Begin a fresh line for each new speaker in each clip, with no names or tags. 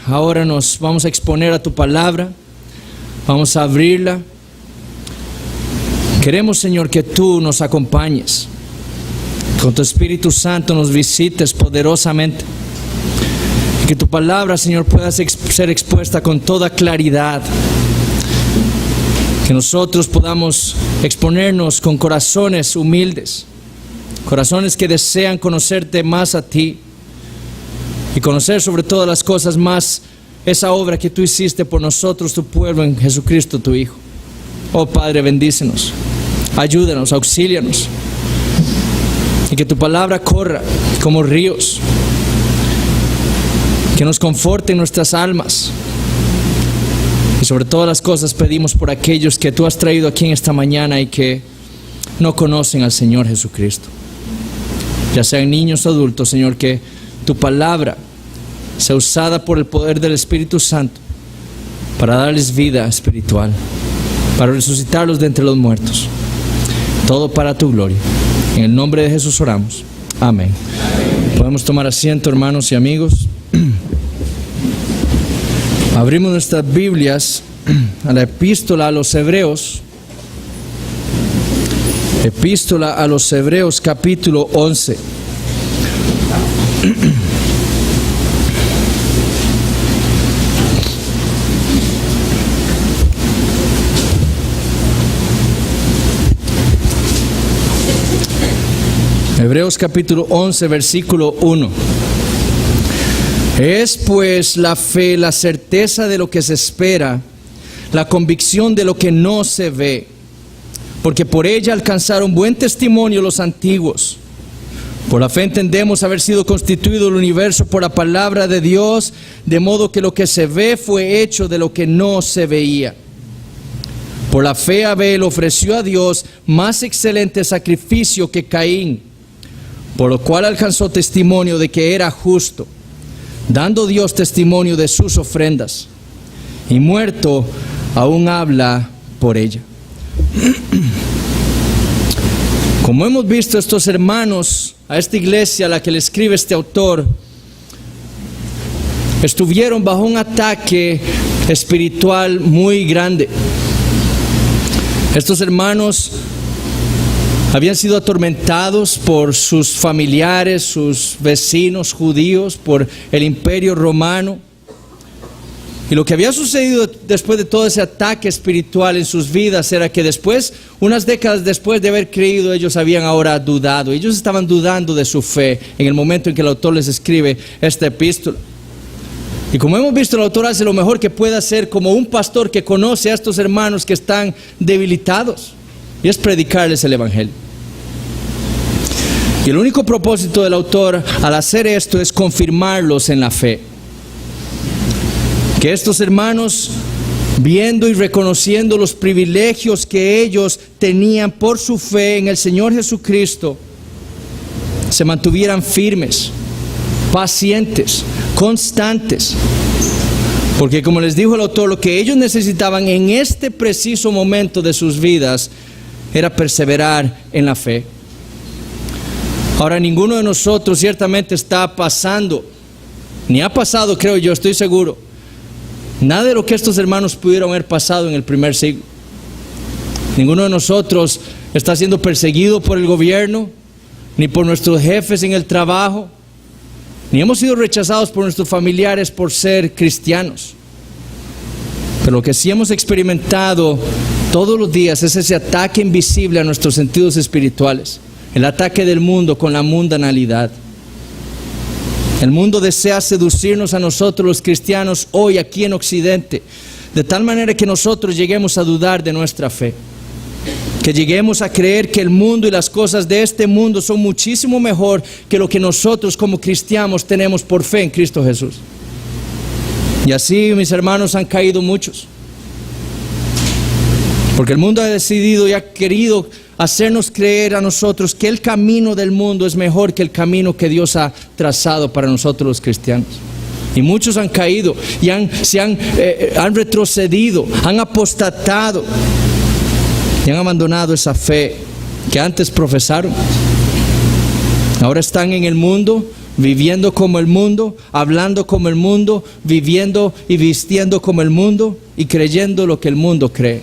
Ahora nos vamos a exponer a tu palabra, vamos a abrirla. Queremos, Señor, que tú nos acompañes, con tu Espíritu Santo nos visites poderosamente, y que tu palabra, Señor, pueda ser expuesta con toda claridad, que nosotros podamos exponernos con corazones humildes, corazones que desean conocerte más a ti, y conocer sobre todas las cosas más esa obra que tú hiciste por nosotros, tu pueblo, en Jesucristo, tu Hijo. Oh Padre, bendícenos, ayúdanos, auxílianos, y que tu palabra corra como ríos, que nos conforte en nuestras almas. Y sobre todas las cosas pedimos por aquellos que tú has traído aquí en esta mañana y que no conocen al Señor Jesucristo, ya sean niños o adultos, Señor, que tu palabra sea usada por el poder del Espíritu Santo para darles vida espiritual, para resucitarlos de entre los muertos. Todo para tu gloria. En el nombre de Jesús oramos. Amén. Podemos tomar asiento, hermanos y amigos. Abrimos nuestras Biblias a la epístola a los Hebreos. Epístola a los Hebreos, capítulo 11. Hebreos capítulo 11, versículo 1. Es pues la fe, la certeza de lo que se espera, la convicción de lo que no se ve, porque por ella alcanzaron buen testimonio los antiguos. Por la fe entendemos haber sido constituido el universo por la palabra de Dios, de modo que lo que se ve fue hecho de lo que no se veía. Por la fe Abel ofreció a Dios más excelente sacrificio que Caín, por lo cual alcanzó testimonio de que era justo, dando Dios testimonio de sus ofrendas, y muerto aún habla por ella. Como hemos visto, estos hermanos, a esta iglesia a la que le escribe este autor, estuvieron bajo un ataque espiritual muy grande. Estos hermanos habían sido atormentados por sus familiares, sus vecinos judíos, por el imperio romano. Y lo que había sucedido después de todo ese ataque espiritual en sus vidas era que después, unas décadas después de haber creído, ellos habían ahora dudado. Ellos estaban dudando de su fe en el momento en que el autor les escribe esta epístola. Y como hemos visto, el autor hace lo mejor que puede hacer como un pastor que conoce a estos hermanos que están debilitados, y es predicarles el evangelio. Y el único propósito del autor al hacer esto es confirmarlos en la fe. Que estos hermanos, viendo y reconociendo los privilegios que ellos tenían por su fe en el Señor Jesucristo, se mantuvieran firmes, pacientes, constantes. Porque como les dijo el autor, lo que ellos necesitaban en este preciso momento de sus vidas era perseverar en la fe. Ahora, ninguno de nosotros ciertamente está pasando, ni ha pasado, creo yo, estoy seguro, nada de lo que estos hermanos pudieron haber pasado en el primer siglo. Ninguno de nosotros está siendo perseguido por el gobierno, ni por nuestros jefes en el trabajo, ni hemos sido rechazados por nuestros familiares por ser cristianos. Pero lo que sí hemos experimentado todos los días es ese ataque invisible a nuestros sentidos espirituales, el ataque del mundo con la mundanalidad. El mundo desea seducirnos a nosotros los cristianos hoy aquí en Occidente, de tal manera que nosotros lleguemos a dudar de nuestra fe, que lleguemos a creer que el mundo y las cosas de este mundo son muchísimo mejor que lo que nosotros como cristianos tenemos por fe en Cristo Jesús. Y así, mis hermanos, han caído muchos, porque el mundo ha decidido y ha querido hacernos creer a nosotros que el camino del mundo es mejor que el camino que Dios ha trazado para nosotros los cristianos. Y muchos han caído y han retrocedido, han apostatado y han abandonado esa fe que antes profesaron. Ahora están en el mundo viviendo como el mundo, hablando como el mundo, viviendo y vistiendo como el mundo y creyendo lo que el mundo cree.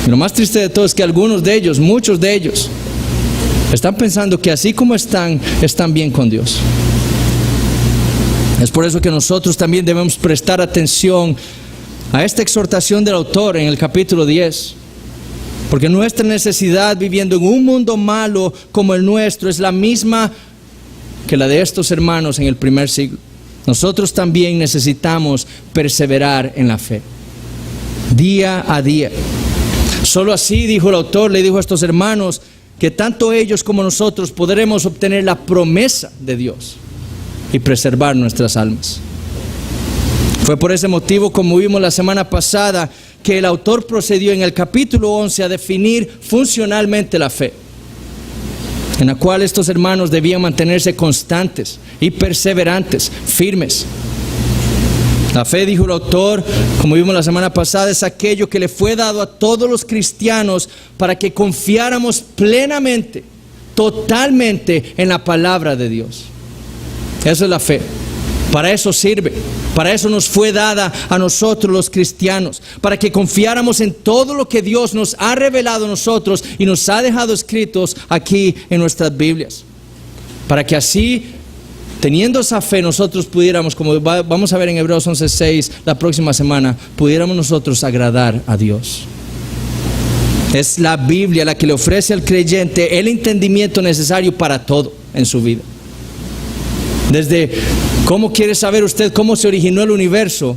Y lo más triste de todo es que algunos de ellos, muchos de ellos, están pensando que así como están bien con Dios. Es por eso que nosotros también debemos prestar atención a esta exhortación del autor en el capítulo 10. Porque nuestra necesidad viviendo en un mundo malo como el nuestro es la misma que la de estos hermanos en el primer siglo. Nosotros también necesitamos perseverar en la fe, día a día. Solo así, dijo el autor, le dijo a estos hermanos, que tanto ellos como nosotros podremos obtener la promesa de Dios y preservar nuestras almas. Fue por ese motivo, como vimos la semana pasada, que el autor procedió en el capítulo 11 a definir funcionalmente la fe, en la cual estos hermanos debían mantenerse constantes y perseverantes, firmes. La fe, dijo el autor, como vimos la semana pasada, es aquello que le fue dado a todos los cristianos para que confiáramos plenamente, totalmente en la palabra de Dios. Eso es la fe. Para eso sirve. Para eso nos fue dada a nosotros los cristianos, para que confiáramos en todo lo que Dios nos ha revelado a nosotros y nos ha dejado escritos aquí en nuestras Biblias. Para que así, teniendo esa fe, nosotros pudiéramos, como vamos a ver en Hebreos 11:6 la próxima semana, pudiéramos nosotros agradar a Dios. Es la Biblia la que le ofrece al creyente el entendimiento necesario para todo en su vida. Desde cómo quiere saber usted cómo se originó el universo,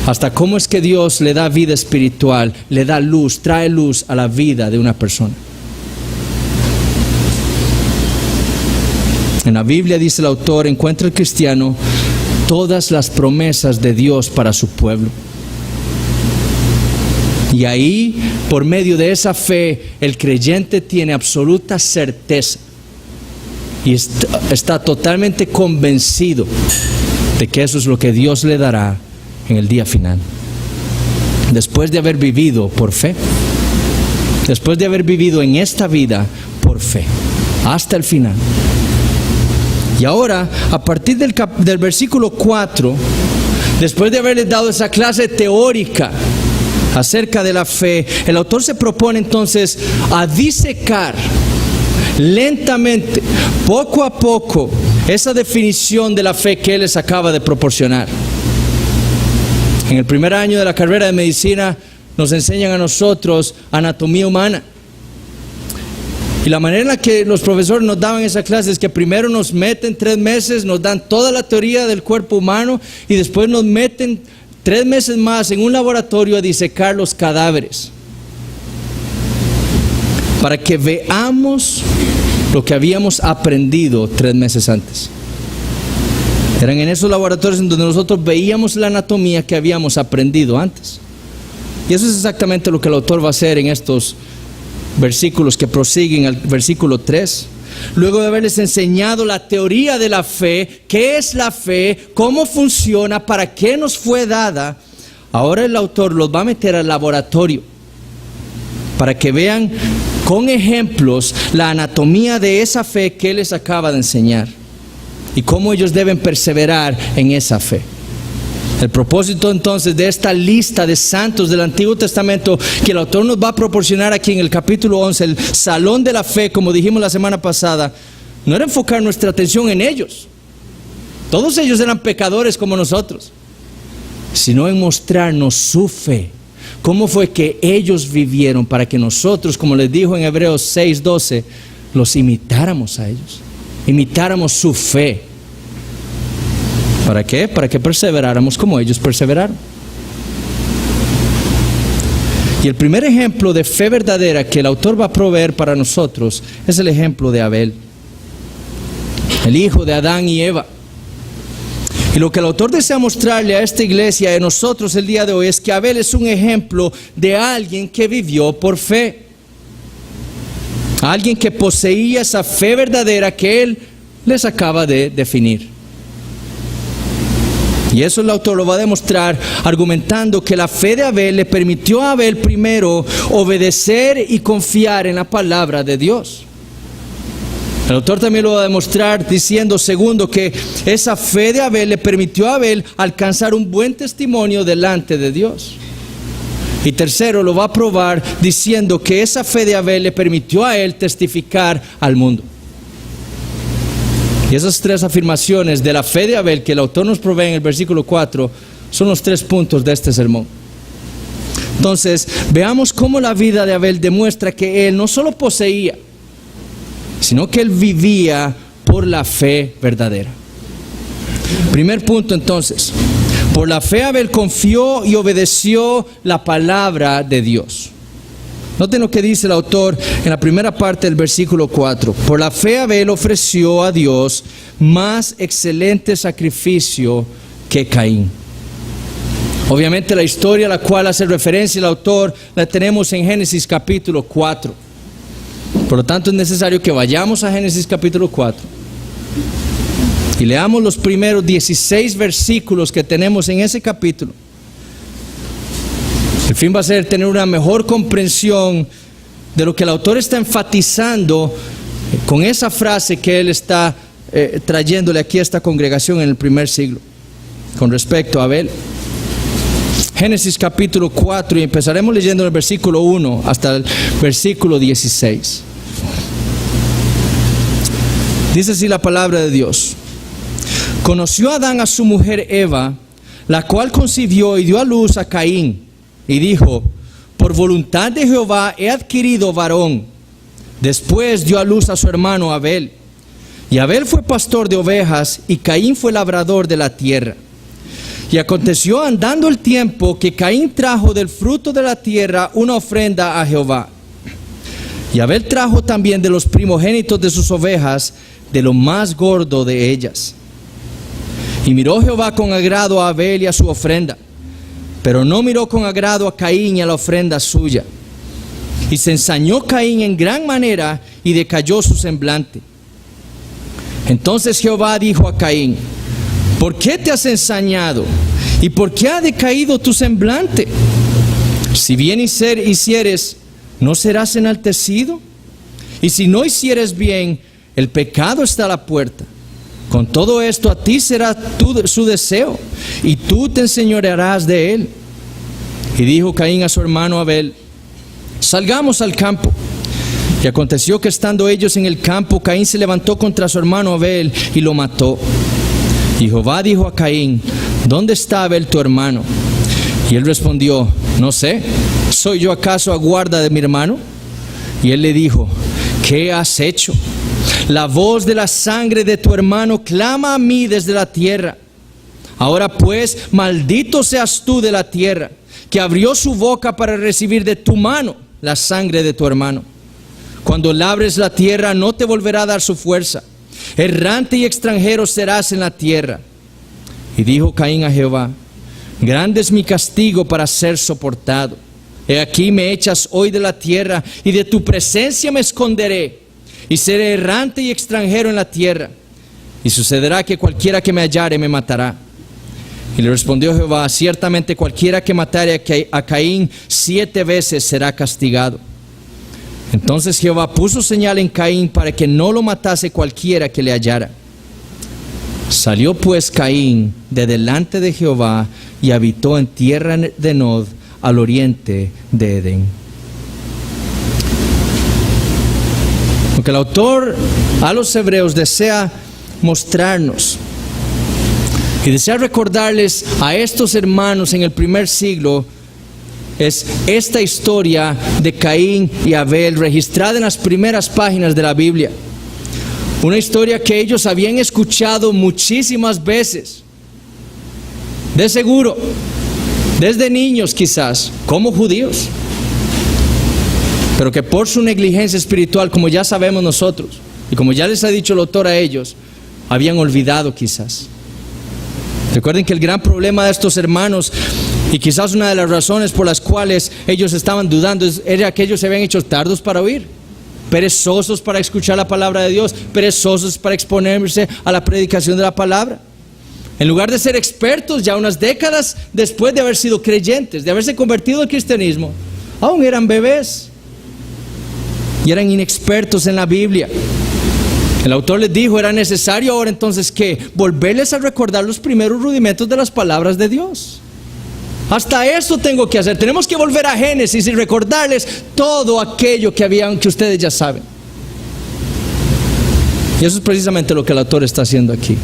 hasta cómo es que Dios le da vida espiritual, le da luz, trae luz a la vida de una persona. En la Biblia, dice el autor, encuentra el cristiano todas las promesas de Dios para su pueblo. Y ahí, por medio de esa fe, el creyente tiene absoluta certeza y está totalmente convencido de que eso es lo que Dios le dará en el día final. Después de haber vivido por fe, después de haber vivido en esta vida por fe, hasta el final. Y ahora, a partir del versículo 4, después de haberles dado esa clase teórica acerca de la fe, el autor se propone entonces a disecar lentamente, poco a poco, esa definición de la fe que él les acaba de proporcionar. En el primer año de la carrera de medicina nos enseñan a nosotros anatomía humana. Y la manera en la que los profesores nos daban esa clase es que primero nos meten 3 meses, nos dan toda la teoría del cuerpo humano y después nos meten 3 meses más en un laboratorio a disecar los cadáveres, para que veamos lo que habíamos aprendido 3 meses antes. Eran en esos laboratorios en donde nosotros veíamos la anatomía que habíamos aprendido antes. Y eso es exactamente lo que el autor va a hacer en estos versículos que prosiguen al versículo 3. Luego de haberles enseñado la teoría de la fe, qué es la fe, cómo funciona, para qué nos fue dada, ahora el autor los va a meter al laboratorio para que vean con ejemplos la anatomía de esa fe que él les acaba de enseñar y cómo ellos deben perseverar en esa fe. El propósito entonces de esta lista de santos del Antiguo Testamento que el autor nos va a proporcionar aquí en el capítulo 11, el salón de la fe, como dijimos la semana pasada, no era enfocar nuestra atención en ellos. Todos ellos eran pecadores como nosotros, sino en mostrarnos su fe. ¿Cómo fue que ellos vivieron para que nosotros, como les dijo en Hebreos 6:12, los imitáramos a ellos? Imitáramos su fe. ¿Para qué? Para que perseveráramos como ellos perseveraron. Y el primer ejemplo de fe verdadera que el autor va a proveer para nosotros es el ejemplo de Abel, el hijo de Adán y Eva. Y lo que el autor desea mostrarle a esta iglesia y a nosotros el día de hoy es que Abel es un ejemplo de alguien que vivió por fe. Alguien que poseía esa fe verdadera que él les acaba de definir. Y eso el autor lo va a demostrar argumentando que la fe de Abel le permitió a Abel primero obedecer y confiar en la palabra de Dios. El autor también lo va a demostrar diciendo, segundo, que esa fe de Abel le permitió a Abel alcanzar un buen testimonio delante de Dios. Y tercero, lo va a probar diciendo que esa fe de Abel le permitió a él testificar al mundo. Y esas tres afirmaciones de la fe de Abel que el autor nos provee en el versículo 4 son los 3 puntos de este sermón. Entonces, veamos cómo la vida de Abel demuestra que él no solo poseía, sino que él vivía por la fe verdadera. Primer punto entonces, por la fe Abel confió y obedeció la palabra de Dios. Noten lo que dice el autor en la primera parte del versículo 4. Por la fe Abel ofreció a Dios más excelente sacrificio que Caín. Obviamente la historia a la cual hace referencia el autor la tenemos en Génesis capítulo 4. Por lo tanto es necesario que vayamos a Génesis capítulo 4 y leamos los primeros 16 versículos que tenemos en ese capítulo. El fin va a ser tener una mejor comprensión de lo que el autor está enfatizando con esa frase que él está trayéndole aquí a esta congregación en el primer siglo con respecto a Abel. Génesis capítulo 4 y empezaremos leyendo el versículo 1 hasta el versículo 16. Dice así la palabra de Dios. Conoció Adán a su mujer Eva, la cual concibió y dio a luz a Caín, y dijo, por voluntad de Jehová he adquirido varón. Después dio a luz a su hermano Abel. Y Abel fue pastor de ovejas, y Caín fue labrador de la tierra. Y aconteció andando el tiempo que Caín trajo del fruto de la tierra una ofrenda a Jehová. Y Abel trajo también de los primogénitos de sus ovejas, de lo más gordo de ellas. Y miró Jehová con agrado a Abel y a su ofrenda, pero no miró con agrado a Caín y a la ofrenda suya. Y se ensañó Caín en gran manera y decayó su semblante. Entonces Jehová dijo a Caín, ¿por qué te has ensañado? ¿Y por qué ha decaído tu semblante? Si bien hicieres, ¿no serás enaltecido? Y si no hicieres bien, el pecado está a la puerta. Con todo esto a ti será su deseo, y tú te enseñorearás de él. Y dijo Caín a su hermano Abel, salgamos al campo. Y aconteció que estando ellos en el campo, Caín se levantó contra su hermano Abel y lo mató. Y Jehová dijo a Caín, ¿dónde está Abel tu hermano? Y él respondió, no sé, ¿soy yo acaso a guarda de mi hermano? Y él le dijo, ¿qué has hecho? La voz de la sangre de tu hermano clama a mí desde la tierra. Ahora pues, maldito seas tú de la tierra, que abrió su boca para recibir de tu mano la sangre de tu hermano. Cuando labres la tierra, no te volverá a dar su fuerza. Errante y extranjero serás en la tierra. Y dijo Caín a Jehová, grande es mi castigo para ser soportado. He aquí me echas hoy de la tierra, y de tu presencia me esconderé, y seré errante y extranjero en la tierra. Y sucederá que cualquiera que me hallare me matará. Y le respondió Jehová, ciertamente cualquiera que matare a Caín 7 veces será castigado. Entonces Jehová puso señal en Caín para que no lo matase cualquiera que le hallara. Salió pues Caín de delante de Jehová y habitó en tierra de Nod, al oriente de Edén. Lo que el autor a los hebreos desea mostrarnos y desea recordarles a estos hermanos en el primer siglo es esta historia de Caín y Abel registrada en las primeras páginas de la Biblia. Una historia que ellos habían escuchado muchísimas veces, de seguro, desde niños quizás, como judíos, pero que por su negligencia espiritual, como ya sabemos nosotros, y como ya les ha dicho el autor a ellos, habían olvidado quizás. Recuerden que el gran problema de estos hermanos, y quizás una de las razones por las cuales ellos estaban dudando, era que ellos se habían hecho tardos para oír, perezosos para escuchar la palabra de Dios, perezosos para exponerse a la predicación de la palabra. En lugar de ser expertos ya unas décadas después de haber sido creyentes, de haberse convertido al cristianismo, aún eran bebés y eran inexpertos en la Biblia. El autor les dijo, era necesario ahora entonces que volverles a recordar los primeros rudimentos de las palabras de Dios. Hasta eso tengo que hacer. Tenemos que volver a Génesis y recordarles todo aquello que ustedes ya saben. Y eso es precisamente lo que el autor está haciendo aquí.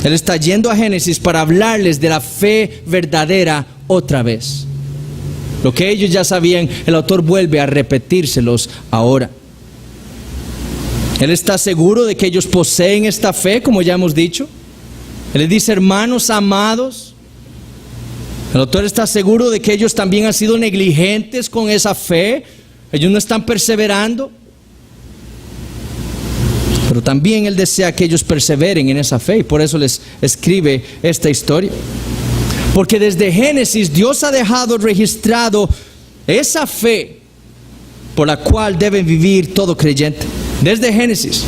Él está yendo a Génesis para hablarles de la fe verdadera otra vez. Lo que ellos ya sabían, el autor vuelve a repetírselos ahora. Él está seguro de que ellos poseen esta fe, como ya hemos dicho. Él les dice, hermanos amados. El autor está seguro de que ellos también han sido negligentes con esa fe. Ellos no están perseverando. Pero también Él desea que ellos perseveren en esa fe, y por eso les escribe esta historia. Porque desde Génesis Dios ha dejado registrado esa fe por la cual debe vivir todo creyente. Desde Génesis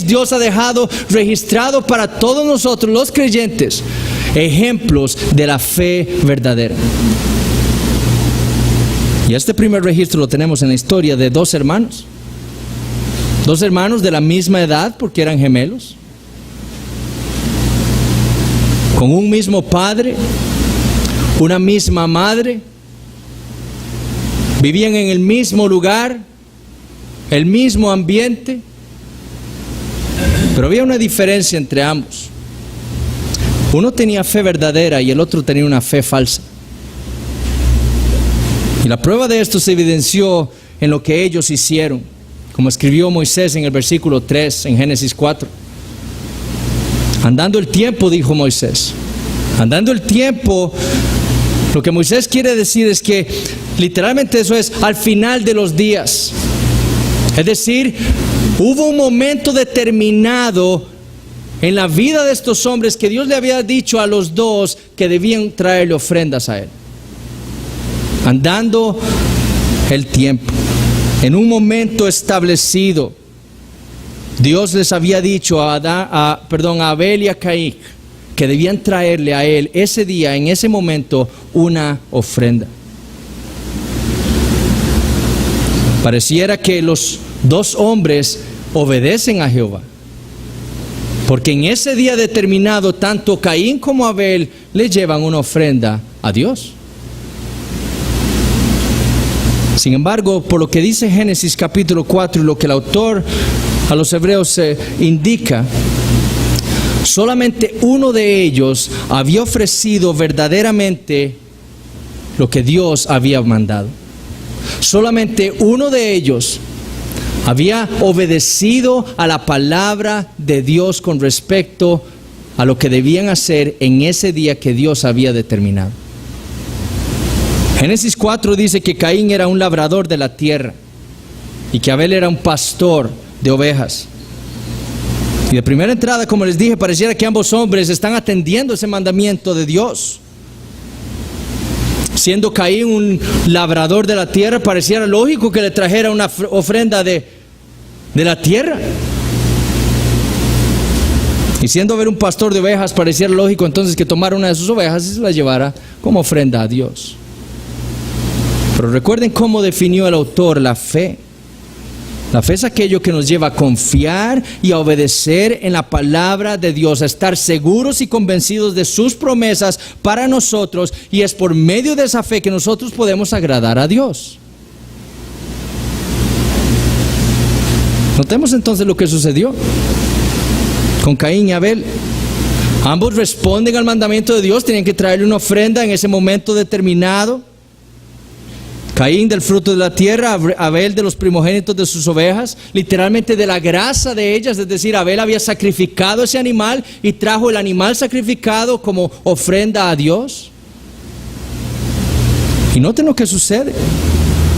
Dios ha dejado registrado para todos nosotros los creyentes ejemplos de la fe verdadera. Y este primer registro lo tenemos en la historia de dos hermanos de la misma edad, porque eran gemelos, con un mismo padre, una misma madre, vivían en el mismo lugar, el mismo ambiente, pero había una diferencia entre ambos. Uno tenía fe verdadera y el otro tenía una fe falsa. Y la prueba de esto se evidenció en lo que ellos hicieron, como escribió Moisés en el versículo 3 en Génesis 4. Andando el tiempo, dijo Moisés. Andando el tiempo, lo que Moisés quiere decir es que literalmente eso es al final de los días. Es decir, hubo un momento determinado en la vida de estos hombres que Dios le había dicho a los dos que debían traerle ofrendas a Él. Andando el tiempo, en un momento establecido, Dios les había dicho a Abel y a Caín que debían traerle a Él ese día, en ese momento, una ofrenda. Pareciera que los dos hombres obedecen a Jehová, porque en ese día determinado, tanto Caín como Abel le llevan una ofrenda a Dios. Sin embargo, por lo que dice Génesis capítulo 4 y lo que el autor a los hebreos indica, solamente uno de ellos había ofrecido verdaderamente lo que Dios había mandado. Solamente uno de ellos había obedecido a la palabra de Dios con respecto a lo que debían hacer en ese día que Dios había determinado. Génesis 4 dice que Caín era un labrador de la tierra y que Abel era un pastor de ovejas. Y de primera entrada, como les dije, pareciera que ambos hombres están atendiendo ese mandamiento de Dios. Siendo Caín un labrador de la tierra, pareciera lógico que le trajera una ofrenda de la tierra. Y siendo Abel un pastor de ovejas, pareciera lógico entonces que tomara una de sus ovejas y se la llevara como ofrenda a Dios. Pero recuerden cómo definió el autor la fe. La fe es aquello que nos lleva a confiar y a obedecer en la palabra de Dios, a estar seguros y convencidos de sus promesas para nosotros, y es por medio de esa fe que nosotros podemos agradar a Dios. Notemos entonces lo que sucedió con Caín y Abel. Ambos responden al mandamiento de Dios, tenían que traerle una ofrenda en ese momento determinado. Caín del fruto de la tierra, Abel de los primogénitos de sus ovejas, literalmente de la grasa de ellas, es decir, Abel había sacrificado ese animal y trajo el animal sacrificado como ofrenda a Dios. Y noten lo que sucede.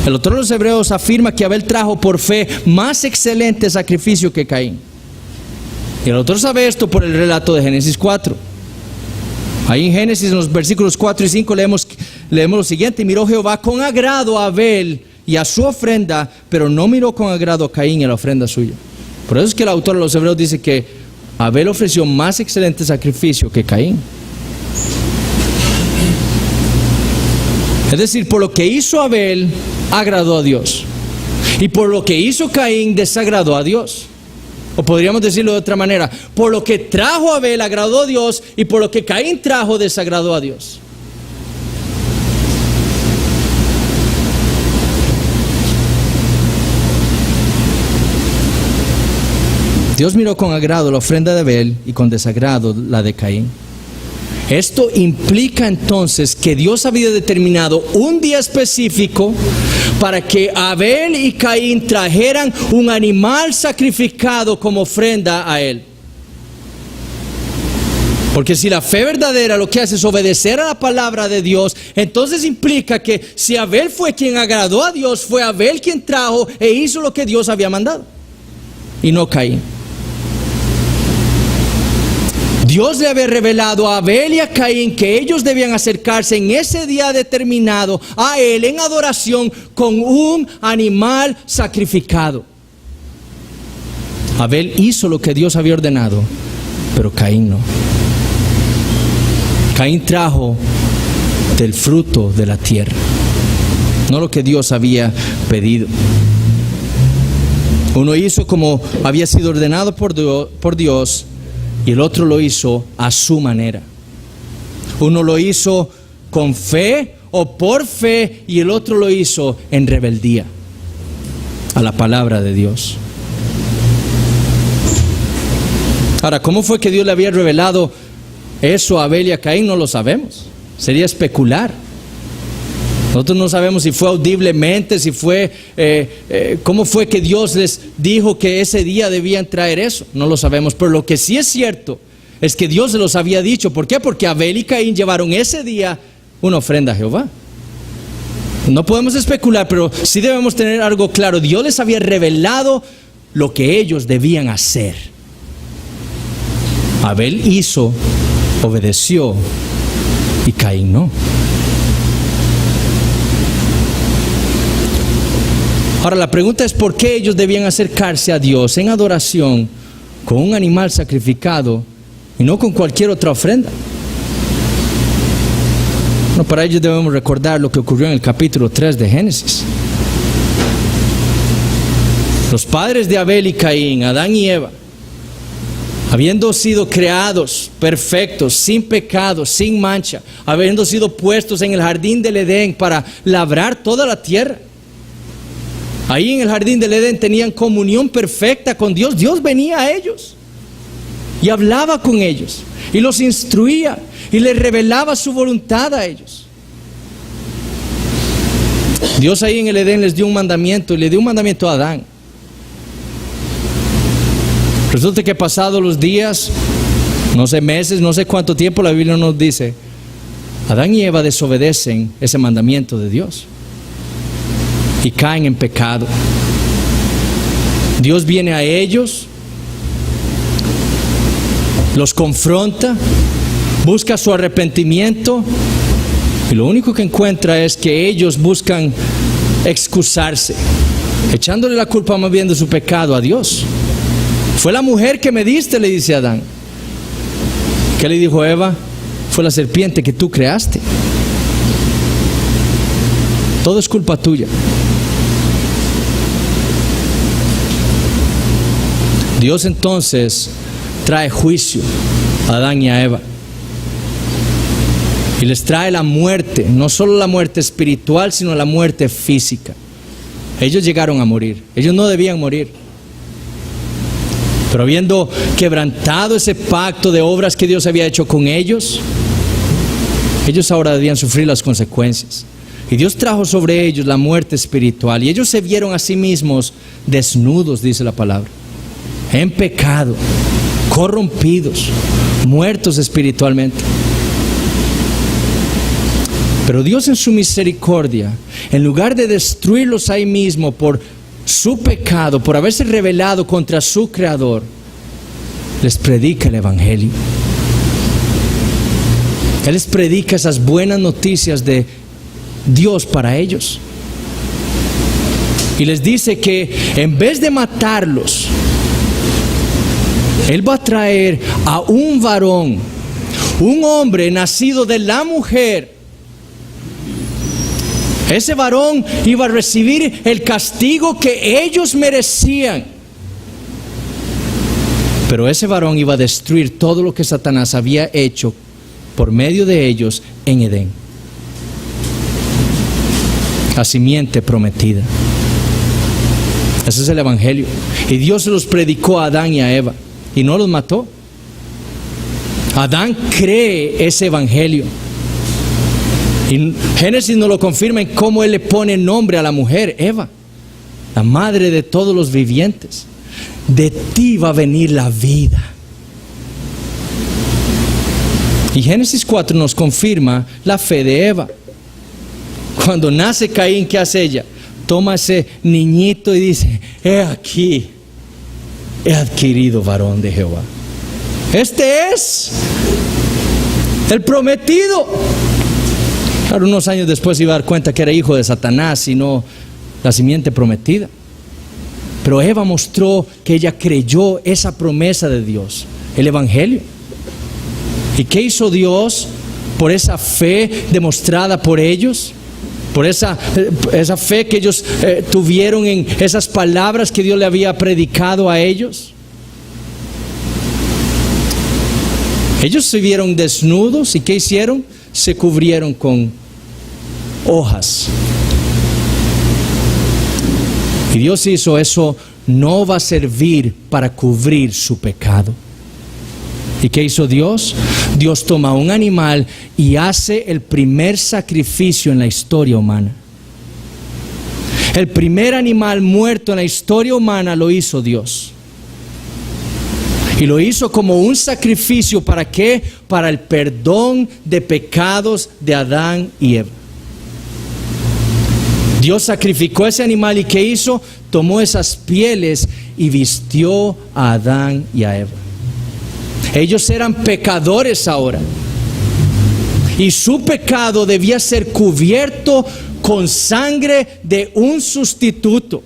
El autor de los Hebreos afirma que Abel trajo por fe más excelente sacrificio que Caín. Y el autor sabe esto por el relato de Génesis 4. Ahí en Génesis, en los versículos 4 y 5, leemos lo siguiente: miró Jehová con agrado a Abel y a su ofrenda, pero no miró con agrado a Caín y a la ofrenda suya. Por eso es que el autor de los Hebreos dice que Abel ofreció más excelente sacrificio que Caín. Es decir, por lo que hizo Abel, agradó a Dios. Y por lo que hizo Caín desagradó a Dios. O podríamos decirlo de otra manera, por lo que trajo Abel agradó a Dios, y por lo que Caín trajo desagradó a Dios. Dios miró con agrado la ofrenda de Abel y con desagrado la de Caín. Esto implica entonces que Dios había determinado un día específico para que Abel y Caín trajeran un animal sacrificado como ofrenda a Él. Porque si la fe verdadera lo que hace es obedecer a la palabra de Dios, entonces implica que si Abel fue quien agradó a Dios, fue Abel quien trajo e hizo lo que Dios había mandado, y no Caín. Dios le había revelado a Abel y a Caín que ellos debían acercarse en ese día determinado a Él en adoración con un animal sacrificado. Abel hizo lo que Dios había ordenado, pero Caín no. Caín trajo del fruto de la tierra, no lo que Dios había pedido. Uno hizo como había sido ordenado por Dios, y el otro lo hizo a su manera. Uno lo hizo con fe o por fe, y el otro lo hizo en rebeldía a la palabra de Dios. Ahora, ¿cómo fue que Dios le había revelado eso a Abel y a Caín? No lo sabemos. Sería especular. Nosotros no sabemos si fue audiblemente, si fue, cómo fue que Dios les dijo que ese día debían traer eso. No lo sabemos, pero lo que sí es cierto es que Dios se los había dicho. ¿Por qué? Porque Abel y Caín llevaron ese día una ofrenda a Jehová. No podemos especular, pero sí debemos tener algo claro. Dios les había revelado lo que ellos debían hacer. Abel hizo, obedeció, y Caín no. Ahora la pregunta es ¿por qué ellos debían acercarse a Dios en adoración con un animal sacrificado y no con cualquier otra ofrenda? Bueno, para ello debemos recordar lo que ocurrió en el capítulo 3 de Génesis. Los padres de Abel y Caín, Adán y Eva, habiendo sido creados perfectos, sin pecado, sin mancha, habiendo sido puestos en el jardín del Edén para labrar toda la tierra. Ahí en el jardín del Edén tenían comunión perfecta con Dios. Dios venía a ellos y hablaba con ellos y los instruía y les revelaba su voluntad a ellos. Dios ahí en el Edén les dio un mandamiento, y le dio un mandamiento a Adán. Resulta que pasados los días, no sé, meses, no sé cuánto tiempo, la Biblia nos dice, Adán y Eva desobedecen ese mandamiento de Dios y caen en pecado. Dios viene a ellos, los confronta, busca su arrepentimiento, y lo único que encuentra es que ellos buscan excusarse, echándole la culpa más bien de su pecado a Dios. Fue la mujer que me diste, le dice Adán. ¿Qué le dijo Eva? Fue la serpiente que tú creaste. Todo es culpa tuya. Dios entonces trae juicio a Adán y a Eva. Y les trae la muerte, no solo la muerte espiritual, sino la muerte física. Ellos llegaron a morir. Ellos no debían morir. Pero habiendo quebrantado ese pacto de obras que Dios había hecho con ellos, ellos ahora debían sufrir las consecuencias. Y Dios trajo sobre ellos la muerte espiritual. Y ellos se vieron a sí mismos desnudos, dice la palabra, en pecado, corrompidos, muertos espiritualmente. Pero Dios en su misericordia, en lugar de destruirlos ahí mismo por su pecado, por haberse rebelado contra su Creador, les predica el Evangelio. Él les predica esas buenas noticias de Dios para ellos. Y les dice que en vez de matarlos, Él va a traer a un varón, un hombre nacido de la mujer, Ese varón iba a recibir el castigo que ellos merecían. Pero ese varón iba a destruir todo lo que Satanás había hecho por medio de ellos en Edén. La simiente prometida. Ese es el evangelio. Y Dios se los predicó a Adán y a Eva. Y no los mató. Adán cree ese evangelio. Y Génesis nos lo confirma en cómo él le pone nombre a la mujer, Eva, la madre de todos los vivientes. De ti va a venir la vida. Y Génesis 4 nos confirma la fe de Eva. Cuando nace Caín, ¿qué hace ella? Toma ese niñito y dice: he aquí, he adquirido varón de Jehová. Este es el prometido. Claro, unos años después iba a dar cuenta que era hijo de Satanás y no la simiente prometida. Pero Eva mostró que ella creyó esa promesa de Dios, el evangelio. ¿Y qué hizo Dios por esa fe demostrada por ellos? Por esa fe que ellos tuvieron en esas palabras que Dios le había predicado a ellos. Ellos se vieron desnudos y ¿qué hicieron? Se cubrieron con hojas. Y Dios hizo eso, no va a servir para cubrir su pecado. ¿Y qué hizo Dios? Dios toma un animal y hace el primer sacrificio en la historia humana. El primer animal muerto en la historia humana lo hizo Dios. Y lo hizo como un sacrificio, ¿para qué? Para el perdón de pecados de Adán y Eva. Dios sacrificó ese animal y ¿qué hizo? Tomó esas pieles y vistió a Adán y a Eva. Ellos eran pecadores ahora. Y su pecado debía ser cubierto con sangre de un sustituto.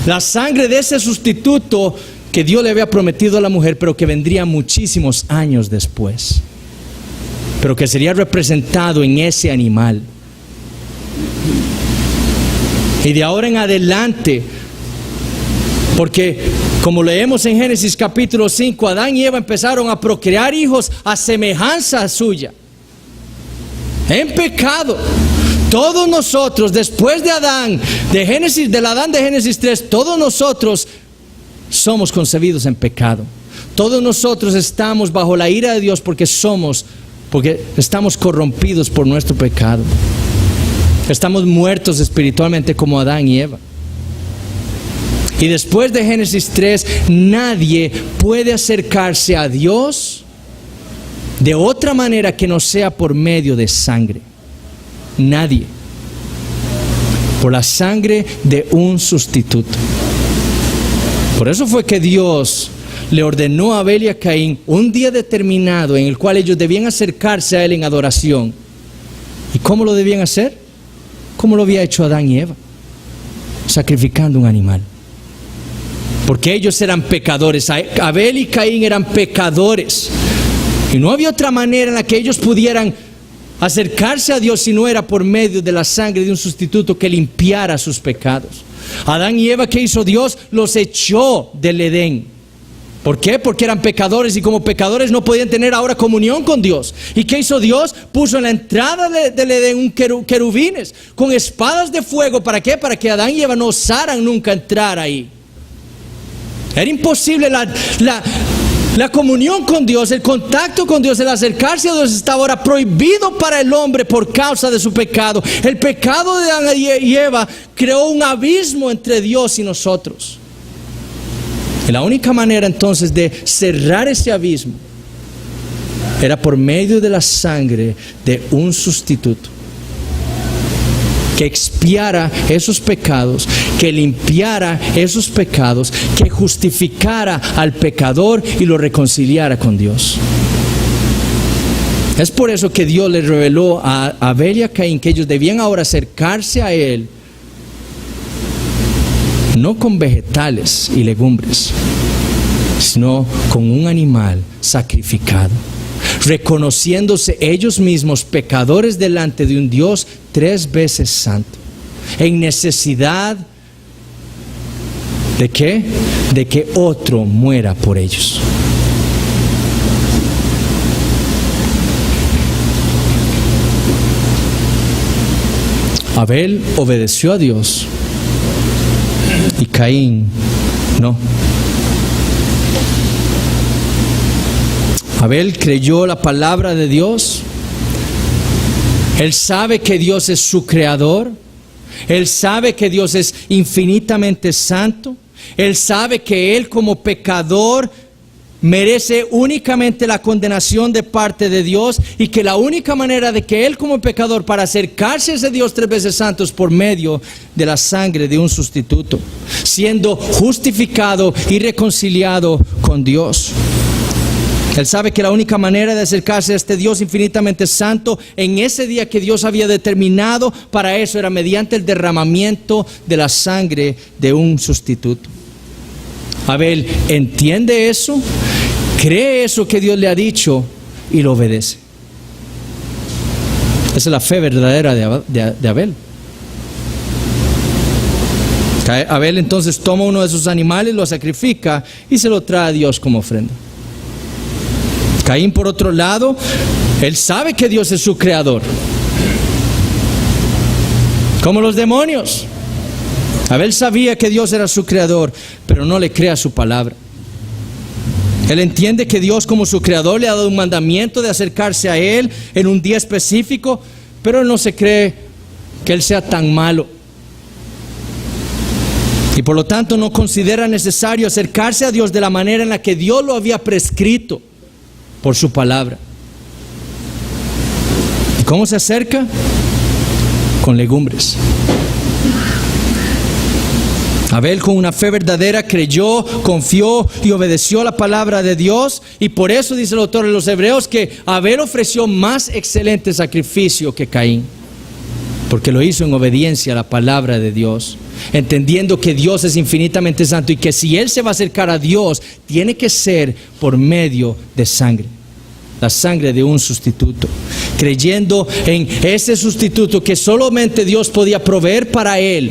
La sangre de ese sustituto que Dios le había prometido a la mujer, pero que vendría muchísimos años después. Pero que sería representado en ese animal. Y de ahora en adelante, porque como leemos en Génesis capítulo 5, Adán y Eva empezaron a procrear hijos a semejanza suya, en pecado. Todos nosotros, después de Adán, del Adán de Génesis 3, todos nosotros somos concebidos en pecado. Todos nosotros estamos bajo la ira de Dios porque estamos corrompidos por nuestro pecado. Estamos muertos espiritualmente como Adán y Eva. Y después de Génesis 3, nadie puede acercarse a Dios de otra manera que no sea por medio de sangre. Nadie. Por la sangre de un sustituto. Por eso fue que Dios le ordenó a Abel y a Caín un día determinado en el cual ellos debían acercarse a Él en adoración. ¿Y cómo lo debían hacer? Como lo había hecho Adán y Eva, sacrificando un animal. Porque ellos eran pecadores. Abel y Caín eran pecadores. Y no había otra manera en la que ellos pudieran acercarse a Dios si no era por medio de la sangre de un sustituto que limpiara sus pecados. Adán y Eva, ¿qué hizo Dios? Los echó del Edén. ¿Por qué? Porque eran pecadores y como pecadores no podían tener ahora comunión con Dios. ¿Y qué hizo Dios? Puso en la entrada del Edén un querubines con espadas de fuego. ¿Para qué? Para que Adán y Eva no osaran nunca entrar ahí. Era imposible la comunión con Dios, el contacto con Dios, el acercarse a Dios estaba ahora prohibido para el hombre por causa de su pecado. El pecado de Adán y Eva creó un abismo entre Dios y nosotros. Y la única manera entonces de cerrar ese abismo era por medio de la sangre de un sustituto que expiara esos pecados, que limpiara esos pecados, que justificara al pecador y lo reconciliara con Dios. Es por eso que Dios le reveló a Abel y a Caín que ellos debían ahora acercarse a Él, no con vegetales y legumbres, sino con un animal sacrificado. reconociéndose ellos mismos pecadores delante de un Dios 3 veces santo, en necesidad ¿de qué? De que otro muera por ellos. Abel obedeció a Dios y Caín no. Abel creyó la palabra de Dios. Él sabe que Dios es su creador. Él sabe que Dios es infinitamente santo. Él sabe que él como pecador merece únicamente la condenación de parte de Dios, y que la única manera de que él como pecador para acercarse a ese Dios 3 veces santo es por medio de la sangre de un sustituto, siendo justificado y reconciliado con Dios. Él sabe que la única manera de acercarse a este Dios infinitamente santo en ese día que Dios había determinado para eso era mediante el derramamiento de la sangre de un sustituto. Abel entiende eso, cree eso que Dios le ha dicho y lo obedece. Esa es la fe verdadera de Abel. Abel entonces toma uno de sus animales, lo sacrifica y se lo trae a Dios como ofrenda. Caín, por otro lado, él sabe que Dios es su creador, como los demonios. Abel sabía que Dios era su creador, pero no le cree a su palabra. Él entiende que Dios como su creador le ha dado un mandamiento de acercarse a él en un día específico, pero él no se cree que él sea tan malo. Y por lo tanto no considera necesario acercarse a Dios de la manera en la que Dios lo había prescrito por su palabra. ¿Y cómo se acerca? Con legumbres. Abel, con una fe verdadera, creyó, confió y obedeció la palabra de Dios, y por eso dice el autor de los Hebreos que Abel ofreció más excelente sacrificio que Caín, porque lo hizo en obediencia a la palabra de Dios, entendiendo que Dios es infinitamente santo y que si él se va a acercar a Dios, tiene que ser por medio de sangre, la sangre de un sustituto, creyendo en ese sustituto que solamente Dios podía proveer para él,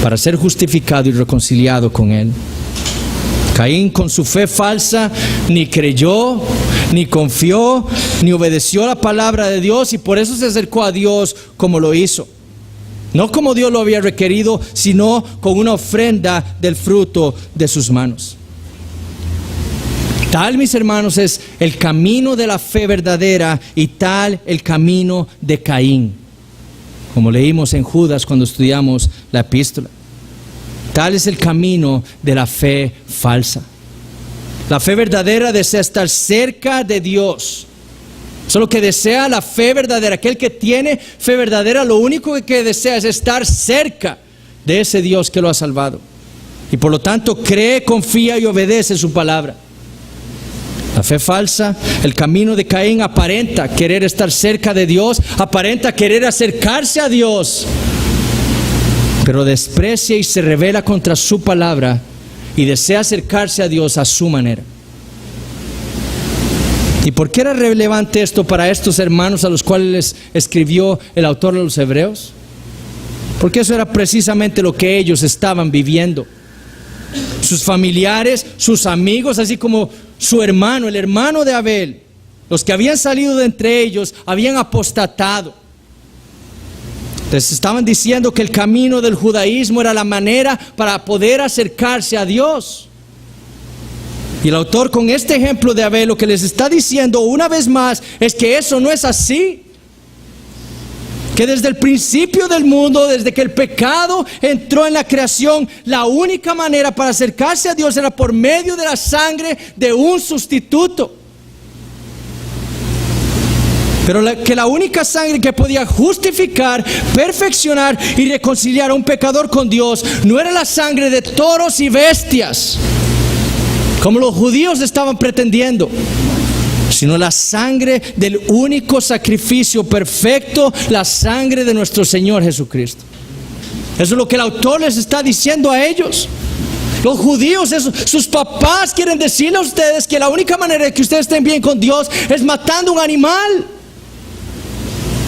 para ser justificado y reconciliado con él. Caín, con su fe falsa, ni creyó, ni confió, ni obedeció la palabra de Dios, y por eso se acercó a Dios como lo hizo. No como Dios lo había requerido, sino con una ofrenda del fruto de sus manos. Tal, mis hermanos, es el camino de la fe verdadera, y tal el camino de Caín, como leímos en Judas cuando estudiamos la epístola. Tal es el camino de la fe falsa. La fe verdadera desea estar cerca de Dios. Eso es lo que desea la fe verdadera. Aquel que tiene fe verdadera, lo único que desea es estar cerca de ese Dios que lo ha salvado. Y por lo tanto cree, confía y obedece su palabra. La fe falsa, el camino de Caín, aparenta querer estar cerca de Dios, aparenta querer acercarse a Dios, pero desprecia y se rebela contra su palabra y desea acercarse a Dios a su manera. ¿Y por qué era relevante esto para estos hermanos a los cuales les escribió el autor de los Hebreos? Porque eso era precisamente lo que ellos estaban viviendo. Sus familiares, sus amigos, así como su hermano, el hermano de Abel, los que habían salido de entre ellos, habían apostatado. Entonces estaban diciendo que el camino del judaísmo era la manera para poder acercarse a Dios. Y el autor, con este ejemplo de Abel, lo que les está diciendo una vez más es que eso no es así. Que desde el principio del mundo, desde que el pecado entró en la creación, la única manera para acercarse a Dios era por medio de la sangre de un sustituto. Pero que la única sangre que podía justificar, perfeccionar y reconciliar a un pecador con Dios no era la sangre de toros y bestias, como los judíos estaban pretendiendo, sino la sangre del único sacrificio perfecto, la sangre de nuestro Señor Jesucristo. Eso es lo que el autor les está diciendo a ellos. Los judíos, sus papás quieren decirle a ustedes que la única manera de que ustedes estén bien con Dios es matando un animal.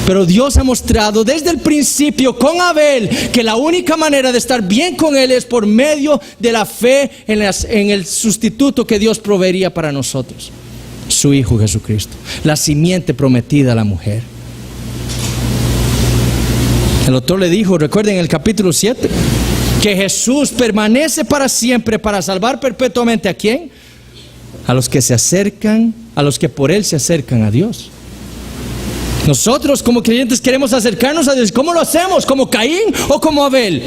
Pero Dios ha mostrado desde el principio con Abel que la única manera de estar bien con Él es por medio de la fe en el sustituto que Dios proveería para nosotros, su Hijo Jesucristo, la simiente prometida a la mujer. El autor le dijo, recuerden en el capítulo 7, que Jesús permanece para siempre para salvar perpetuamente ¿a quién? A los que se acercan, a los que por Él se acercan a Dios. Nosotros como creyentes queremos acercarnos a Dios. ¿Cómo lo hacemos? ¿Como Caín o como Abel?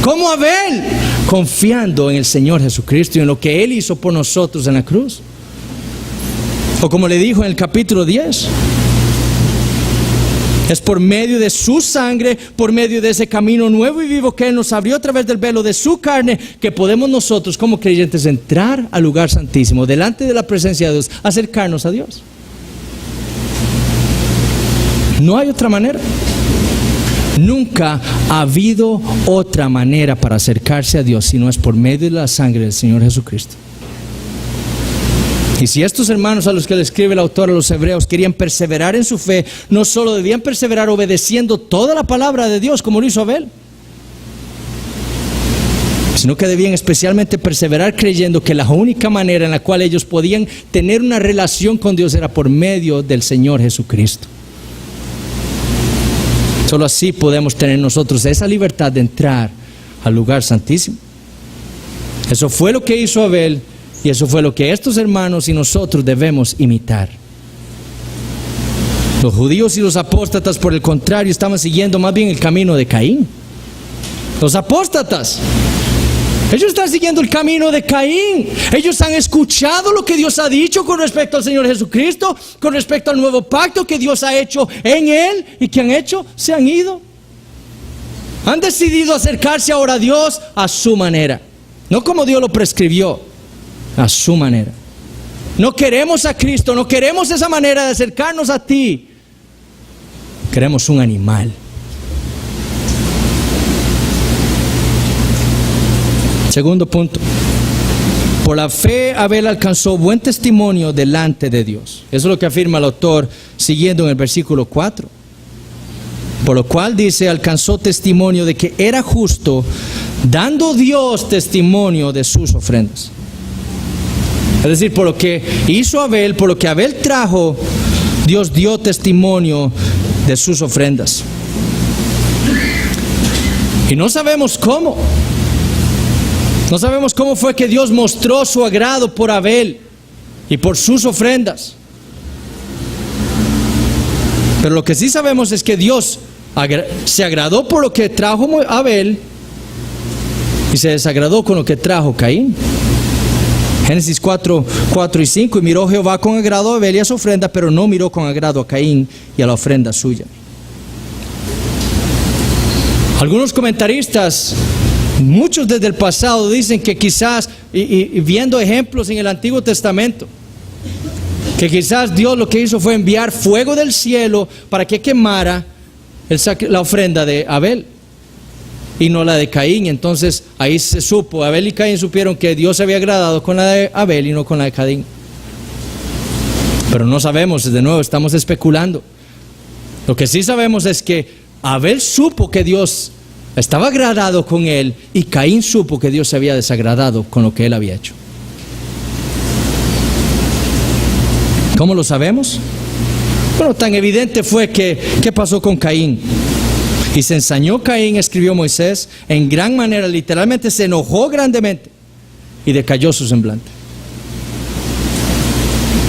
Como Abel, confiando en el Señor Jesucristo y en lo que Él hizo por nosotros en la cruz. O como le dijo en el capítulo 10, es por medio de su sangre, por medio de ese camino nuevo y vivo que Él nos abrió a través del velo de su carne, que podemos nosotros como creyentes entrar al lugar santísimo, delante de la presencia de Dios, acercarnos a Dios. No hay otra manera. Nunca ha habido otra manera para acercarse a Dios si no es por medio de la sangre del Señor Jesucristo. Y si estos hermanos a los que le escribe el autor a los hebreos querían perseverar en su fe, no solo debían perseverar obedeciendo toda la palabra de Dios como lo hizo Abel, sino que debían especialmente perseverar creyendo que la única manera en la cual ellos podían tener una relación con Dios era por medio del Señor Jesucristo. Solo así podemos tener nosotros esa libertad de entrar al lugar santísimo. Eso fue lo que hizo Abel y eso fue lo que estos hermanos y nosotros debemos imitar. Los judíos y los apóstatas, por el contrario, estaban siguiendo más bien el camino de Caín. Los apóstatas, ellos están siguiendo el camino de Caín. Ellos han escuchado lo que Dios ha dicho con respecto al Señor Jesucristo, con respecto al nuevo pacto que Dios ha hecho en Él. ¿Y qué han hecho? Se han ido. Han decidido acercarse ahora a Dios a su manera, no como Dios lo prescribió, a su manera. No queremos a Cristo, no queremos esa manera de acercarnos a ti. Queremos un animal. Segundo punto, por la fe Abel alcanzó buen testimonio delante de Dios. Eso es lo que afirma el autor siguiendo en el versículo 4. Por lo cual dice, alcanzó testimonio de que era justo, dando Dios testimonio de sus ofrendas. Es decir, por lo que hizo Abel, por lo que Abel trajo, Dios dio testimonio de sus ofrendas. Y no sabemos cómo. No sabemos cómo fue que Dios mostró su agrado por Abel y por sus ofrendas. Pero lo que sí sabemos es que Dios se agradó por lo que trajo Abel y se desagradó con lo que trajo Caín. Génesis 4 y 5, y miró Jehová con agrado a Abel y a su ofrenda, pero no miró con agrado a Caín y a la ofrenda suya. Algunos comentaristas, muchos desde el pasado, dicen que quizás, y viendo ejemplos en el Antiguo Testamento, que quizás Dios lo que hizo fue enviar fuego del cielo para que quemara la ofrenda de Abel y no la de Caín. Entonces ahí se supo, Abel y Caín supieron que Dios se había agradado con la de Abel y no con la de Caín. Pero no sabemos, de nuevo estamos especulando. Lo que sí sabemos es que Abel supo que Dios estaba agradado con él y Caín supo que Dios se había desagradado con lo que él había hecho. ¿Cómo lo sabemos? Bueno, tan evidente fue que ¿qué pasó con Caín? Y se ensañó Caín, escribió Moisés, en gran manera, literalmente se enojó grandemente y decayó su semblante.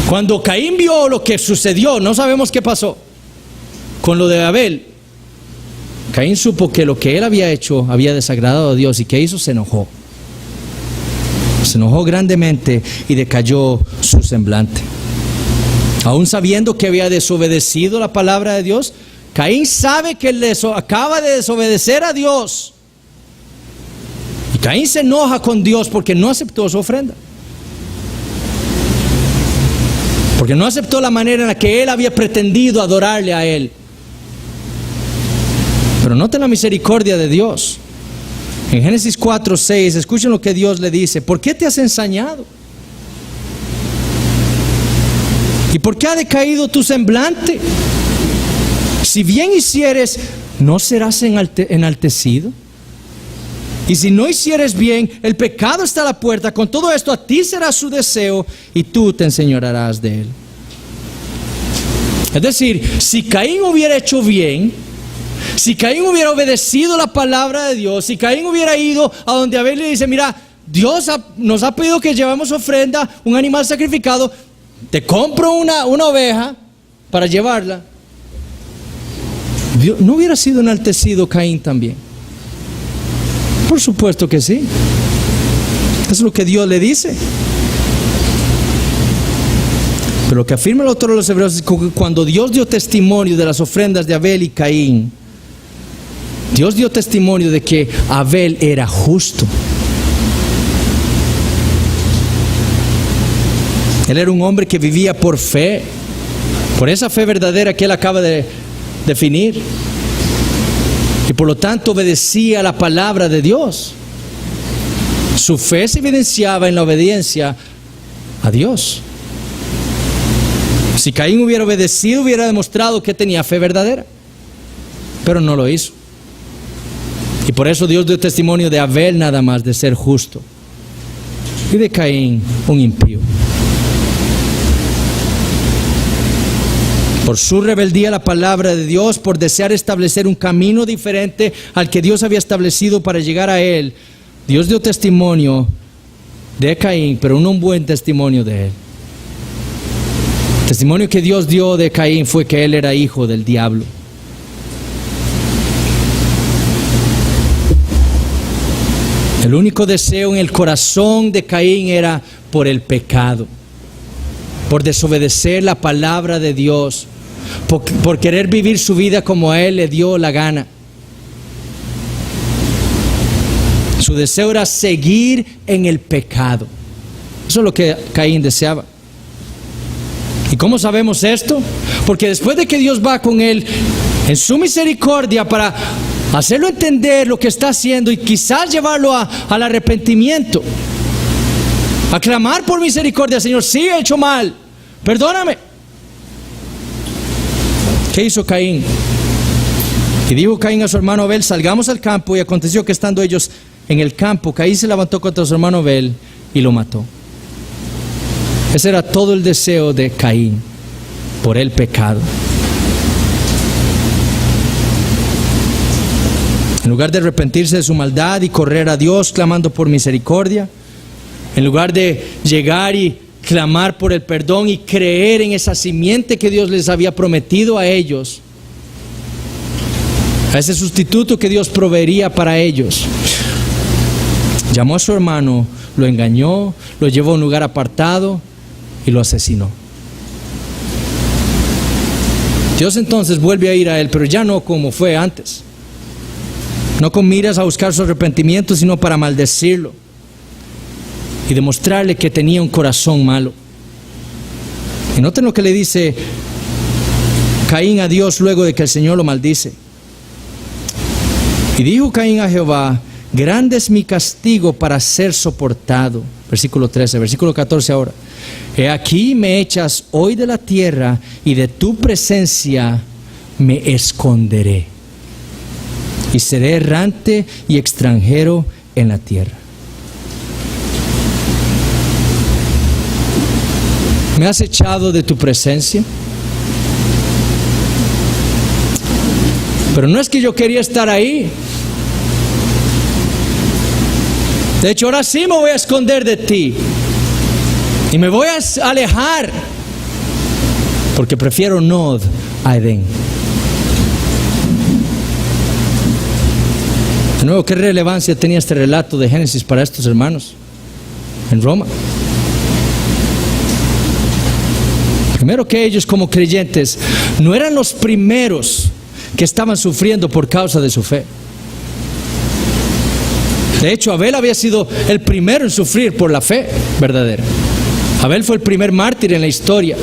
Cuando Caín vio lo que sucedió, no sabemos qué pasó con lo de Abel. Caín supo que lo que él había hecho había desagradado a Dios, y ¿qué hizo? Se enojó. Se enojó grandemente y decayó su semblante. Aún sabiendo que había desobedecido la palabra de Dios, Caín sabe que él acaba de desobedecer a Dios. Y Caín se enoja con Dios porque no aceptó su ofrenda. Porque no aceptó la manera en la que él había pretendido adorarle a él. Pero noten la misericordia de Dios. En Génesis 4:6, escuchen lo que Dios le dice: ¿por qué te has ensañado? ¿Y por qué ha decaído tu semblante? Si bien hicieres, ¿no serás enaltecido? Y si no hicieres bien, el pecado está a la puerta. Con todo esto, a ti será su deseo y tú te enseñorearás de él. Es decir, si Caín hubiera hecho bien, si Caín hubiera obedecido la palabra de Dios, si Caín hubiera ido a donde Abel le dice: mira, Dios nos ha pedido que llevemos ofrenda, un animal sacrificado, te compro una oveja para llevarla. Dios, ¿no hubiera sido enaltecido Caín también? Por supuesto que sí. Eso es lo que Dios le dice. Pero lo que afirma el autor de los Hebreos es que cuando Dios dio testimonio de las ofrendas de Abel y Caín, Dios dio testimonio de que Abel era justo. Él era un hombre que vivía por fe, por esa fe verdadera que él acaba de definir. Y por lo tanto obedecía la palabra de Dios. Su fe se evidenciaba en la obediencia a Dios. Si Caín hubiera obedecido, hubiera demostrado que tenía fe verdadera, pero no lo hizo. Y por eso Dios dio testimonio de Abel nada más, de ser justo, y de Caín, un impío. Por su rebeldía a la palabra de Dios, por desear establecer un camino diferente al que Dios había establecido para llegar a él, Dios dio testimonio de Caín, pero no un buen testimonio de él. El testimonio que Dios dio de Caín fue que él era hijo del diablo. El único deseo en el corazón de Caín era por el pecado, por desobedecer la palabra de Dios, por querer vivir su vida como a él le dio la gana. Su deseo era seguir en el pecado. Eso es lo que Caín deseaba. ¿Y cómo sabemos esto? Porque después de que Dios va con él en su misericordia para hacerlo entender lo que está haciendo y quizás llevarlo al arrepentimiento, a clamar por misericordia: Señor, sí he hecho mal, perdóname. ¿Qué hizo Caín? Y dijo Caín a su hermano Abel: salgamos al campo. Y aconteció que estando ellos en el campo, Caín se levantó contra su hermano Abel y lo mató. Ese era todo el deseo de Caín, por el pecado. En lugar de arrepentirse de su maldad y correr a Dios clamando por misericordia, en lugar de llegar y clamar por el perdón y creer en esa simiente que Dios les había prometido a ellos, a ese sustituto que Dios proveería para ellos, llamó a su hermano, lo engañó, lo llevó a un lugar apartado y lo asesinó. Dios entonces vuelve a ir a él, pero ya no como fue antes, no con miras a buscar su arrepentimiento, sino para maldecirlo y demostrarle que tenía un corazón malo. Y noten lo que le dice Caín a Dios luego de que el Señor lo maldice. Y dijo Caín a Jehová: grande es mi castigo para ser soportado. Versículo 13, versículo 14 ahora. He aquí me echas hoy de la tierra, y de tu presencia me esconderé, y seré errante y extranjero en la tierra. ¿Me has echado de tu presencia? Pero no es que yo quería estar ahí. De hecho, ahora sí me voy a esconder de ti y me voy a alejar, porque prefiero Nod a Edén. De nuevo, ¿qué relevancia tenía este relato de Génesis para estos hermanos en Roma? Primero, que ellos como creyentes no eran los primeros que estaban sufriendo por causa de su fe. De hecho, Abel había sido el primero en sufrir por la fe verdadera. Abel fue el primer mártir en la historia.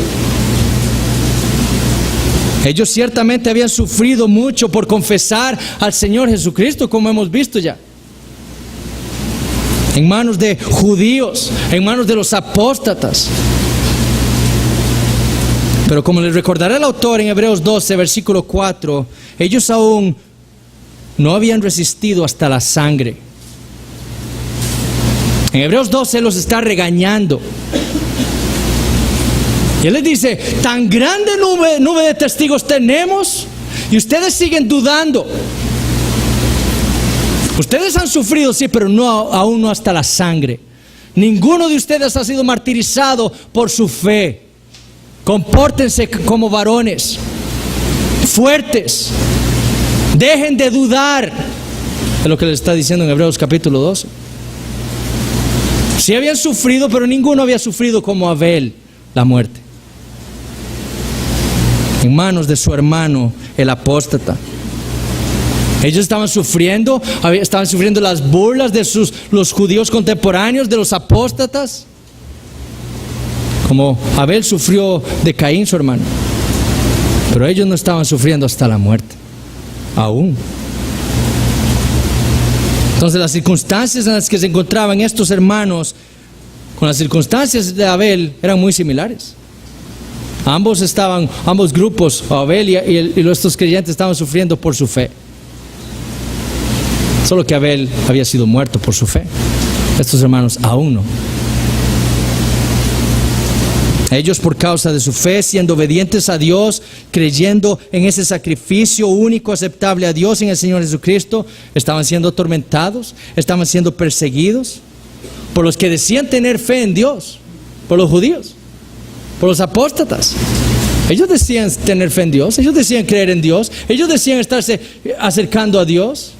Ellos ciertamente habían sufrido mucho por confesar al Señor Jesucristo, como hemos visto ya. en manos de judíos, en manos de los apóstatas. Pero como les recordará el autor en Hebreos 12, versículo 4, ellos aún no habían resistido hasta la sangre. En Hebreos 12 Él los está regañando. Y Él les dice, tan grande nube de testigos tenemos y ustedes siguen dudando. Ustedes han sufrido, sí, pero aún no hasta la sangre. Ninguno de ustedes ha sido martirizado por su fe. Compórtense como varones fuertes. Dejen de dudar. Es lo que les está diciendo en Hebreos capítulo 12. Sí habían sufrido, pero ninguno había sufrido como Abel la muerte. En manos de su hermano, el apóstata. Ellos estaban sufriendo las burlas de los judíos contemporáneos, de los apóstatas. Como Abel sufrió de Caín, su hermano. Pero ellos no estaban sufriendo hasta la muerte. Aún. Entonces las circunstancias en las que se encontraban estos hermanos con las circunstancias de Abel eran muy similares. Ambos grupos, Abel y estos creyentes, estaban sufriendo por su fe. Solo que Abel había sido muerto por su fe. Estos hermanos aún no. Ellos, por causa de su fe, siendo obedientes a Dios, creyendo en ese sacrificio único, aceptable a Dios en el Señor Jesucristo, estaban siendo atormentados, estaban siendo perseguidos por los que decían tener fe en Dios, por los judíos, por los apóstatas. Ellos decían tener fe en Dios, ellos decían creer en Dios, ellos decían estarse acercando a Dios.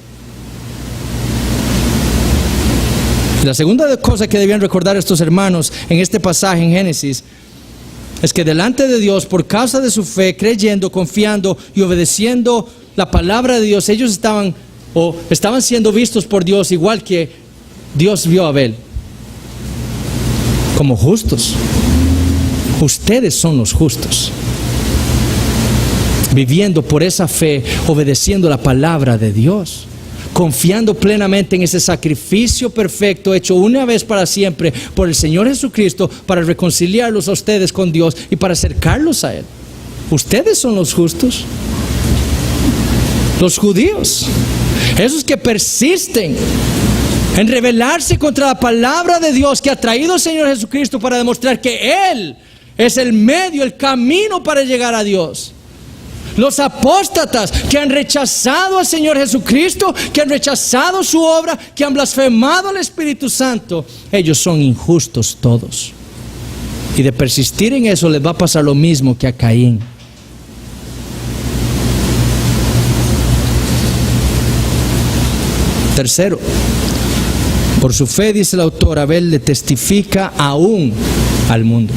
Y la segunda cosa que debían recordar estos hermanos en este pasaje en Génesis es que delante de Dios, por causa de su fe, creyendo, confiando y obedeciendo la palabra de Dios, ellos estaban siendo vistos por Dios igual que Dios vio a Abel, como justos. Ustedes son los justos, viviendo por esa fe, obedeciendo la palabra de Dios, confiando plenamente en ese sacrificio perfecto hecho una vez para siempre por el Señor Jesucristo para reconciliarlos a ustedes con Dios y para acercarlos a Él. Ustedes son los justos. Los judíos, esos que persisten en rebelarse contra la palabra de Dios que ha traído el Señor Jesucristo para demostrar que Él es el medio, el camino para llegar a Dios. Los apóstatas que han rechazado al Señor Jesucristo, que han rechazado su obra, que han blasfemado al Espíritu Santo, ellos son injustos todos. Y de persistir en eso les va a pasar lo mismo que a Caín. Tercero, por su fe, dice el autor, Abel le testifica aún al mundo.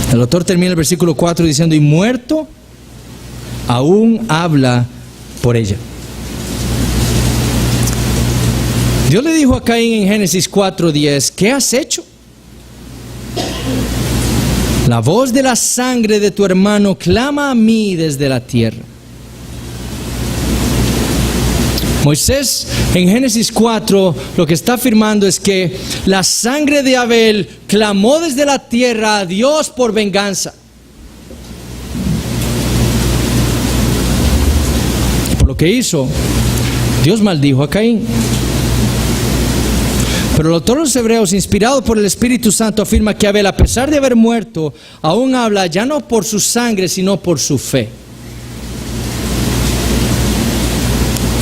El autor termina el versículo 4 diciendo, y muerto, aún habla por ella. Dios le dijo a Caín en Génesis 4:10, ¿qué has hecho? La voz de la sangre de tu hermano clama a mí desde la tierra. Moisés en Génesis 4 lo que está afirmando es que la sangre de Abel clamó desde la tierra a Dios por venganza. Por lo que hizo, Dios maldijo a Caín. Pero el autor de los Hebreos, inspirado por el Espíritu Santo, afirma que Abel, a pesar de haber muerto, aún habla ya no por su sangre, sino por su fe.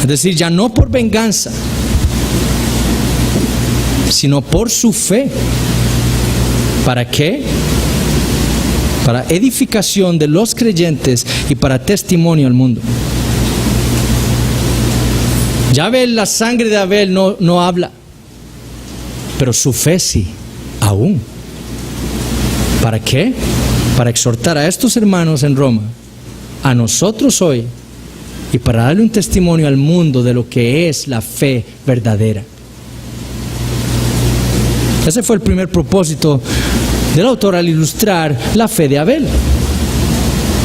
Es decir, ya no por venganza, sino por su fe. ¿Para qué? Para edificación de los creyentes y para testimonio al mundo. Ya Abel, la sangre de Abel no habla, pero su fe sí, aún. ¿Para qué? Para exhortar a estos hermanos en Roma, a nosotros hoy, y para darle un testimonio al mundo de lo que es la fe verdadera. Ese fue el primer propósito del autor al ilustrar la fe de Abel.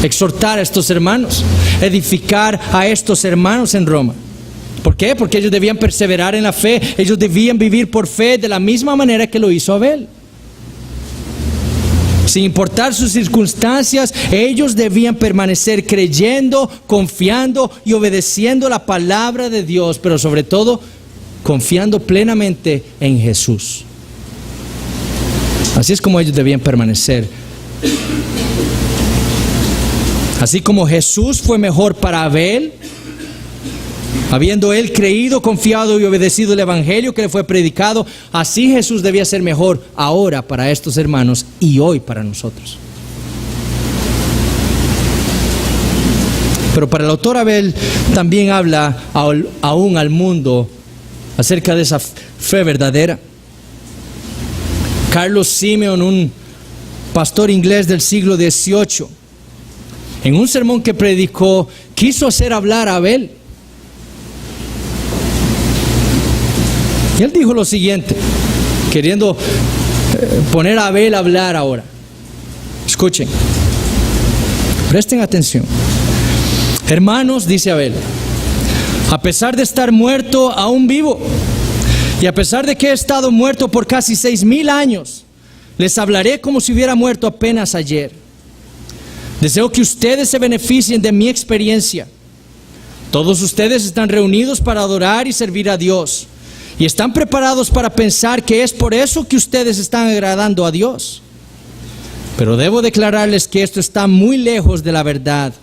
Exhortar a estos hermanos, edificar a estos hermanos en Roma, ¿Por qué? Porque ellos debían perseverar en la fe. Ellos debían vivir por fe de la misma manera que lo hizo Abel. Sin importar sus circunstancias, ellos debían permanecer creyendo, confiando y obedeciendo la palabra de Dios, pero sobre todo confiando plenamente en Jesús. Así es como ellos debían permanecer. Así como Jesús fue mejor para Abel, habiendo él creído, confiado y obedecido el evangelio que le fue predicado, así Jesús debía ser mejor ahora para estos hermanos y hoy para nosotros. Pero para el autor Abel también habla aún al mundo acerca de esa fe verdadera. Carlos Simeon, un pastor inglés del siglo XVIII, en un sermón que predicó, quiso hacer hablar a Abel. Y él dijo lo siguiente, queriendo poner a Abel a hablar ahora. Escuchen, presten atención. Hermanos, dice Abel, a pesar de estar muerto, aún vivo, y a pesar de que he estado muerto por casi 6,000 años, les hablaré como si hubiera muerto apenas ayer. Deseo que ustedes se beneficien de mi experiencia. Todos ustedes están reunidos para adorar y servir a Dios. Y están preparados para pensar que es por eso que ustedes están agradando a Dios. Pero debo declararles que esto está muy lejos de la verdad.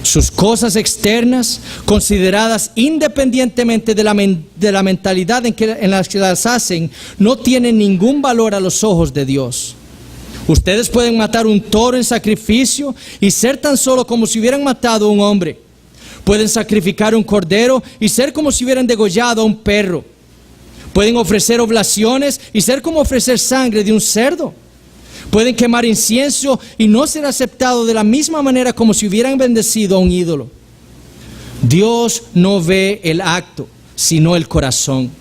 Sus cosas externas, consideradas independientemente de la mentalidad en las que las hacen, no tienen ningún valor a los ojos de Dios. Ustedes pueden matar un toro en sacrificio y ser tan solo como si hubieran matado a un hombre. Pueden sacrificar un cordero y ser como si hubieran degollado a un perro. Pueden ofrecer oblaciones y ser como ofrecer sangre de un cerdo. Pueden quemar incienso y no ser aceptado de la misma manera como si hubieran bendecido a un ídolo. Dios no ve el acto, sino el corazón.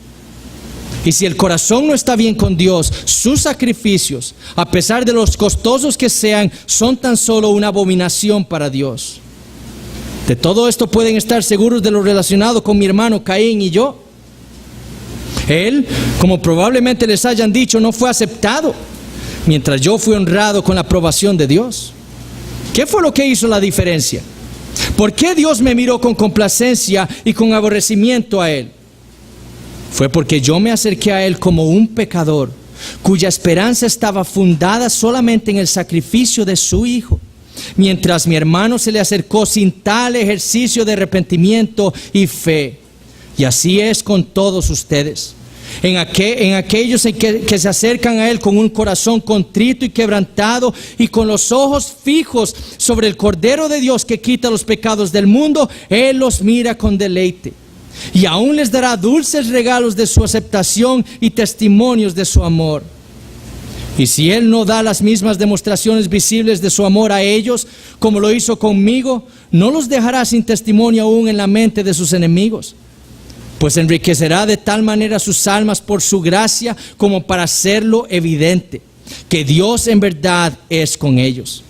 Y si el corazón no está bien con Dios, sus sacrificios, a pesar de los costosos que sean, son tan solo una abominación para Dios. De todo esto pueden estar seguros de lo relacionado con mi hermano Caín y yo. Él, como probablemente les hayan dicho, no fue aceptado, mientras yo fui honrado con la aprobación de Dios. ¿Qué fue lo que hizo la diferencia? ¿Por qué Dios me miró con complacencia y con aborrecimiento a Él? Fue porque yo me acerqué a Él como un pecador, cuya esperanza estaba fundada solamente en el sacrificio de su Hijo, mientras mi hermano se le acercó sin tal ejercicio de arrepentimiento y fe. Y así es con todos ustedes. En aquellos que se acercan a Él con un corazón contrito y quebrantado y con los ojos fijos sobre el Cordero de Dios que quita los pecados del mundo, Él los mira con deleite. Y aún les dará dulces regalos de su aceptación y testimonios de su amor. Y si Él no da las mismas demostraciones visibles de su amor a ellos, como lo hizo conmigo, no los dejará sin testimonio aún en la mente de sus enemigos. Pues enriquecerá de tal manera sus almas por su gracia como para hacerlo evidente, que Dios en verdad es con ellos.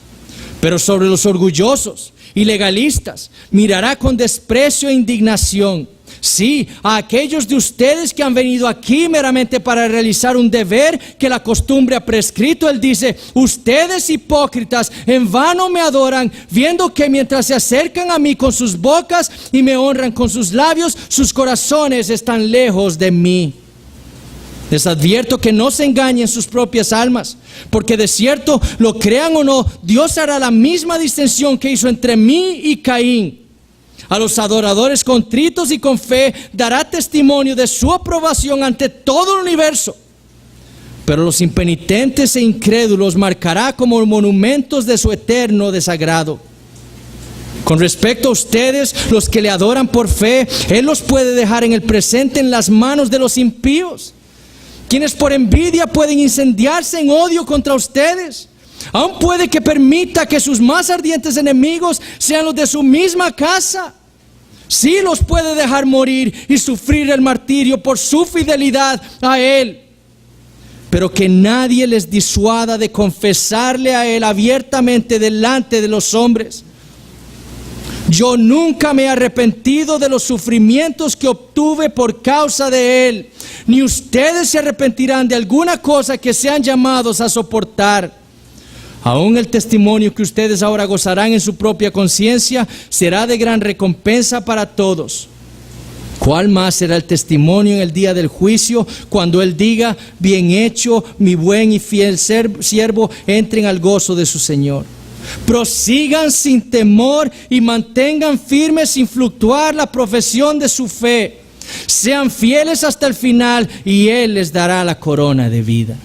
Pero sobre los orgullosos y legalistas mirará con desprecio e indignación. Sí, a aquellos de ustedes que han venido aquí meramente para realizar un deber que la costumbre ha prescrito, Él dice: ustedes hipócritas, en vano me adoran, viendo que mientras se acercan a mí con sus bocas y me honran con sus labios, sus corazones están lejos de mí. Les advierto que no se engañen sus propias almas, porque de cierto, lo crean o no, Dios hará la misma distinción que hizo entre mí y Caín. A los adoradores contritos y con fe dará testimonio de su aprobación ante todo el universo. Pero los impenitentes e incrédulos marcará como monumentos de su eterno desagrado. Con respecto a ustedes, los que le adoran por fe, Él los puede dejar en el presente en las manos de los impíos, quienes por envidia pueden incendiarse en odio contra ustedes. Aún puede que permita que sus más ardientes enemigos sean los de su misma casa. Sí los puede dejar morir y sufrir el martirio por su fidelidad a Él. Pero que nadie les disuada de confesarle a Él abiertamente delante de los hombres. Yo nunca me he arrepentido de los sufrimientos que obtuve por causa de Él, ni ustedes se arrepentirán de alguna cosa que sean llamados a soportar. Aún el testimonio que ustedes ahora gozarán en su propia conciencia será de gran recompensa para todos. ¿Cuál más será el testimonio en el día del juicio, cuando Él diga: bien hecho, mi buen y fiel siervo, entren al gozo de su Señor? Prosigan sin temor y mantengan firmes sin fluctuar la profesión de su fe. Sean fieles hasta el final y Él les dará la corona de vida.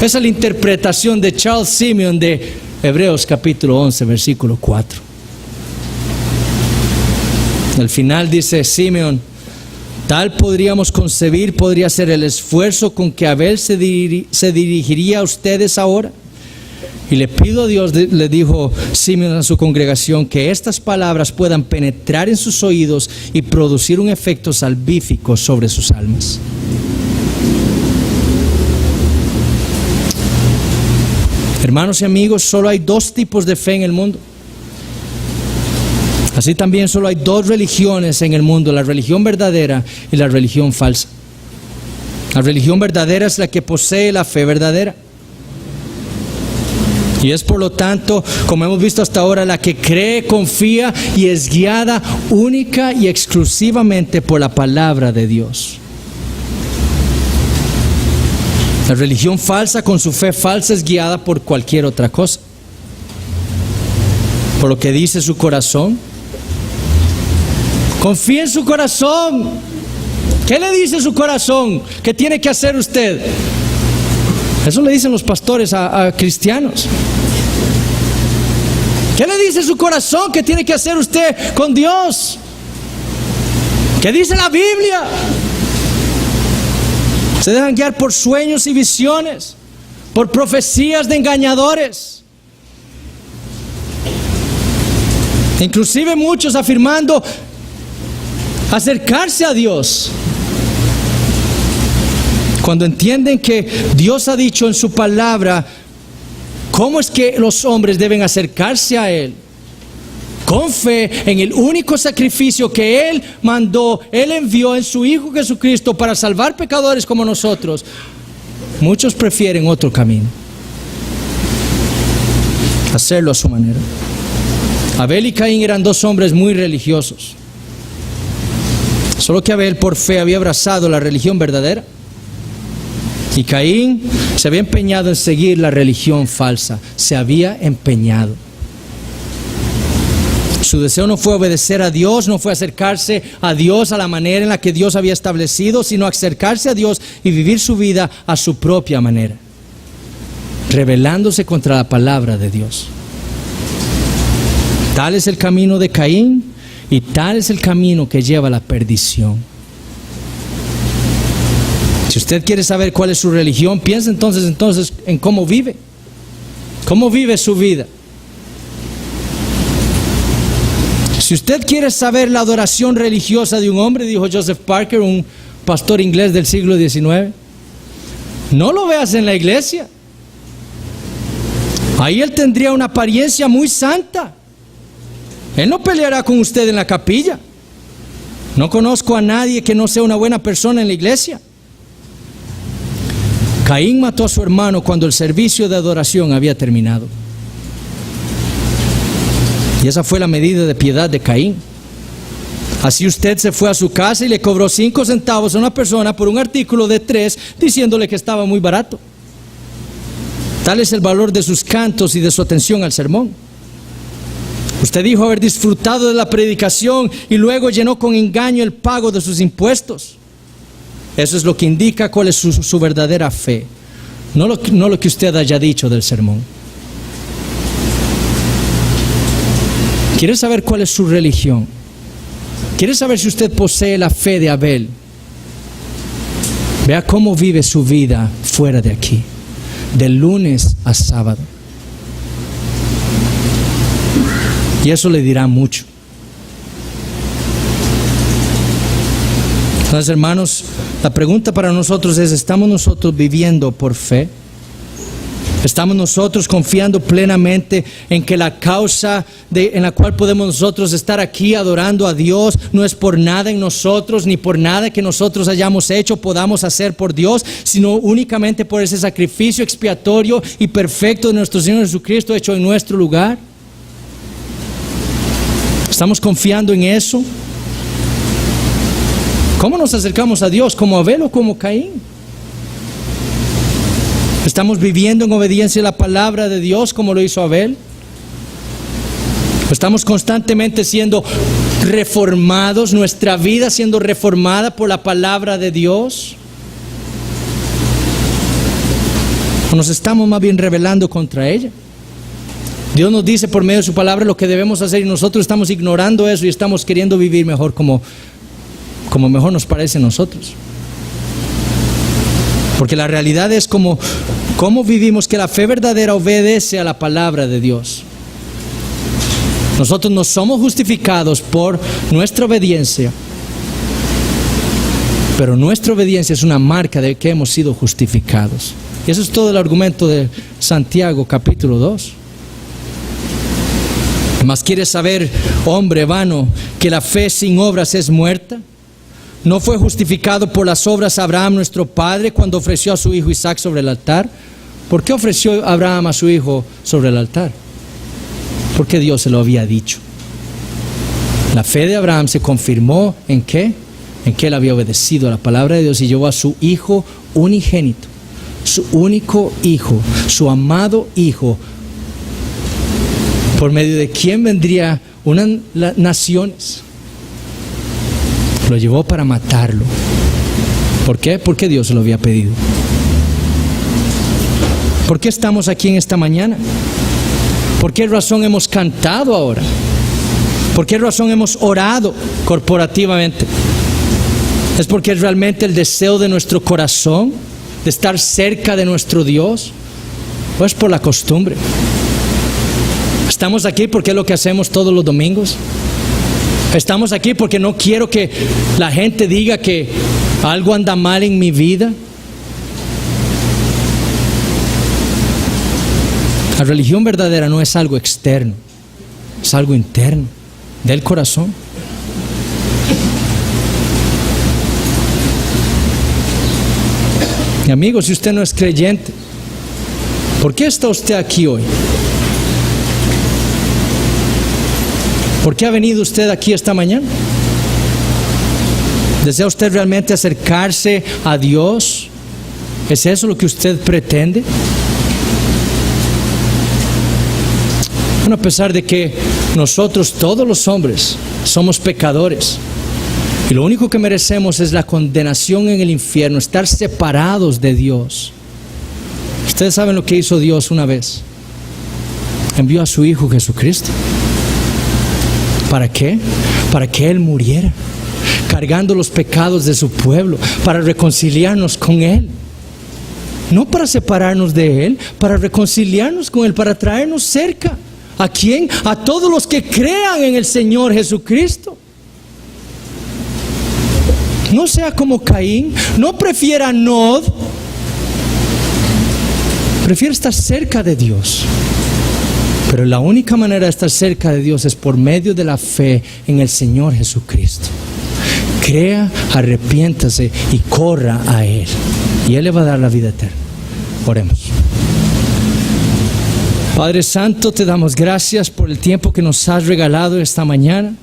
Esa es la interpretación de Charles Simeon de Hebreos capítulo 11, versículo 4. Al final dice Simeon: tal podríamos concebir, podría ser el esfuerzo con que Abel se dirigiría a ustedes ahora. Y le pido a Dios, le dijo Simeon a su congregación, que estas palabras puedan penetrar en sus oídos y producir un efecto salvífico sobre sus almas. Hermanos y amigos, solo hay dos tipos de fe en el mundo. Así también solo hay dos religiones en el mundo: la religión verdadera y la religión falsa. La religión verdadera es la que posee la fe verdadera. Y es por lo tanto, como hemos visto hasta ahora, la que cree, confía y es guiada única y exclusivamente por la palabra de Dios. La religión falsa, con su fe falsa, es guiada por cualquier otra cosa. Por lo que dice su corazón. Confía en su corazón. ¿Qué le dice su corazón? ¿Qué tiene que hacer usted? Eso le dicen los pastores a cristianos. ¿Qué le dice su corazón que tiene que hacer usted con Dios? ¿Qué dice la Biblia? Se dejan guiar por sueños y visiones, por profecías de engañadores. Inclusive muchos afirmando acercarse a Dios, cuando entienden que Dios ha dicho en su palabra cómo es que los hombres deben acercarse a Él, con fe en el único sacrificio que Él mandó, Él envió en su Hijo Jesucristo para salvar pecadores como nosotros. Muchos prefieren otro camino, hacerlo a su manera. Abel y Caín eran dos hombres muy religiosos, solo que Abel por fe había abrazado la religión verdadera y Caín se había empeñado en seguir la religión falsa. Se había empeñado. Su deseo no fue obedecer a Dios, no fue acercarse a Dios a la manera en la que Dios había establecido, sino acercarse a Dios y vivir su vida a su propia manera, rebelándose contra la palabra de Dios. Tal es el camino de Caín y tal es el camino que lleva a la perdición. Si usted quiere saber cuál es su religión, piense entonces en cómo vive su vida. Si usted quiere saber la adoración religiosa de un hombre, dijo Joseph Parker, un pastor inglés del siglo XIX, no lo veas en la iglesia. Ahí él tendría una apariencia muy santa. Él no peleará con usted en la capilla. No conozco a nadie que no sea una buena persona en la iglesia. Caín mató a su hermano cuando el servicio de adoración había terminado. Y esa fue la medida de piedad de Caín. Así usted se fue a su casa y le cobró 5 centavos a una persona por un artículo de 3, diciéndole que estaba muy barato. Tal es el valor de sus cantos y de su atención al sermón. Usted dijo haber disfrutado de la predicación y luego llenó con engaño el pago de sus impuestos. Eso es lo que indica cuál es su verdadera fe, no lo que usted haya dicho del sermón. ¿Quiere saber cuál es su religión? ¿Quiere saber si usted posee la fe de Abel? Vea cómo vive su vida fuera de aquí, de lunes a sábado. Y eso le dirá mucho. Entonces, hermanos, la pregunta para nosotros es: ¿estamos nosotros viviendo por fe? Estamos nosotros confiando plenamente en que la causa en la cual podemos nosotros estar aquí adorando a Dios no es por nada en nosotros, ni por nada que nosotros hayamos hecho, podamos hacer por Dios, sino únicamente por ese sacrificio expiatorio y perfecto de nuestro Señor Jesucristo hecho en nuestro lugar. ¿Estamos confiando en eso? ¿Cómo nos acercamos a Dios? ¿Como Abel o como Caín? ¿Estamos viviendo en obediencia a la palabra de Dios como lo hizo Abel? ¿Estamos constantemente siendo reformados, nuestra vida siendo reformada por la palabra de Dios? ¿O nos estamos más bien rebelando contra ella? Dios nos dice por medio de su palabra lo que debemos hacer y nosotros estamos ignorando eso y estamos queriendo vivir mejor como mejor nos parece a nosotros. Porque la realidad es cómo vivimos, que la fe verdadera obedece a la palabra de Dios. Nosotros no somos justificados por nuestra obediencia, pero nuestra obediencia es una marca de que hemos sido justificados. Y eso es todo el argumento de Santiago capítulo 2. ¿Más quieres saber, hombre vano, que la fe sin obras es muerta? ¿No fue justificado por las obras Abraham nuestro padre cuando ofreció a su hijo Isaac sobre el altar? ¿Por qué ofreció Abraham a su hijo sobre el altar? Porque Dios se lo había dicho. La fe de Abraham se confirmó ¿en qué? En que él había obedecido a la palabra de Dios y llevó a su hijo unigénito, su único hijo, su amado hijo, por medio de quien vendría unas naciones. Lo llevó para matarlo. ¿Por qué? Porque Dios se lo había pedido. ¿Por qué estamos aquí en esta mañana? ¿Por qué razón hemos cantado ahora? ¿Por qué razón hemos orado corporativamente? ¿Es porque es realmente el deseo de nuestro corazón de estar cerca de nuestro Dios? ¿O es por la costumbre? ¿Estamos aquí porque es lo que hacemos todos los domingos? ¿Estamos aquí porque no quiero que la gente diga que algo anda mal en mi vida? La religión verdadera no es algo externo, es algo interno, del corazón. Mi amigo, si usted no es creyente, ¿por qué está usted aquí hoy? ¿Por qué ha venido usted aquí esta mañana? ¿Desea usted realmente acercarse a Dios? ¿Es eso lo que usted pretende? Bueno, a pesar de que nosotros, todos los hombres, somos pecadores y lo único que merecemos es la condenación en el infierno, estar separados de Dios. Ustedes saben lo que hizo Dios una vez. Envió a su Hijo Jesucristo. ¿Para qué? Para que Él muriera, cargando los pecados de su pueblo, para reconciliarnos con Él. No para separarnos de Él, para reconciliarnos con Él, para traernos cerca. ¿A quién? A todos los que crean en el Señor Jesucristo. No sea como Caín, no prefiera Nod, prefiere estar cerca de Dios. Pero la única manera de estar cerca de Dios es por medio de la fe en el Señor Jesucristo. Crea, arrepiéntase y corra a Él. Y Él le va a dar la vida eterna. Oremos. Padre Santo, te damos gracias por el tiempo que nos has regalado esta mañana.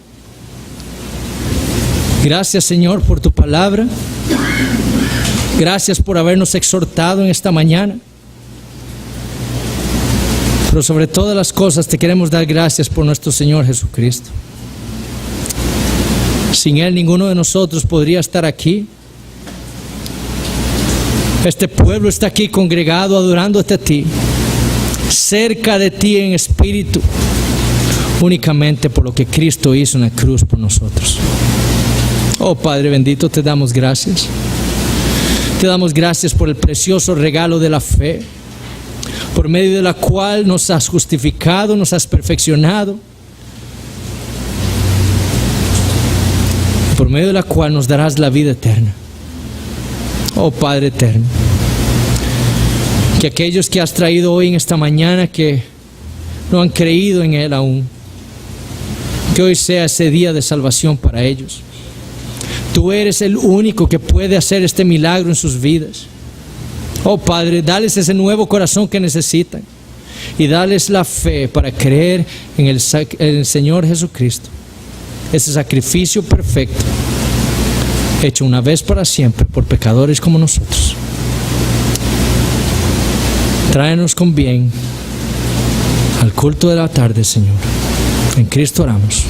Gracias, Señor, por tu palabra. Gracias por habernos exhortado en esta mañana. Pero sobre todas las cosas te queremos dar gracias por nuestro Señor Jesucristo. Sin Él ninguno de nosotros podría estar aquí. Este pueblo está aquí congregado adorándote a ti, cerca de ti en espíritu, únicamente por lo que Cristo hizo en la cruz por nosotros. Oh Padre bendito, te damos gracias. Te damos gracias por el precioso regalo de la fe, por medio de la cual nos has justificado, nos has perfeccionado, por medio de la cual nos darás la vida eterna. Oh Padre eterno, Que aquellos que has traído hoy en esta mañana que no han creído en Él aún, que hoy sea ese día de salvación para ellos. Tú eres el único que puede hacer este milagro en sus vidas. Oh Padre, dales ese nuevo corazón que necesitan y dales la fe para creer en el Señor Jesucristo, ese sacrificio perfecto hecho una vez para siempre por pecadores como nosotros. Tráenos con bien al culto de la tarde, Señor. En Cristo oramos.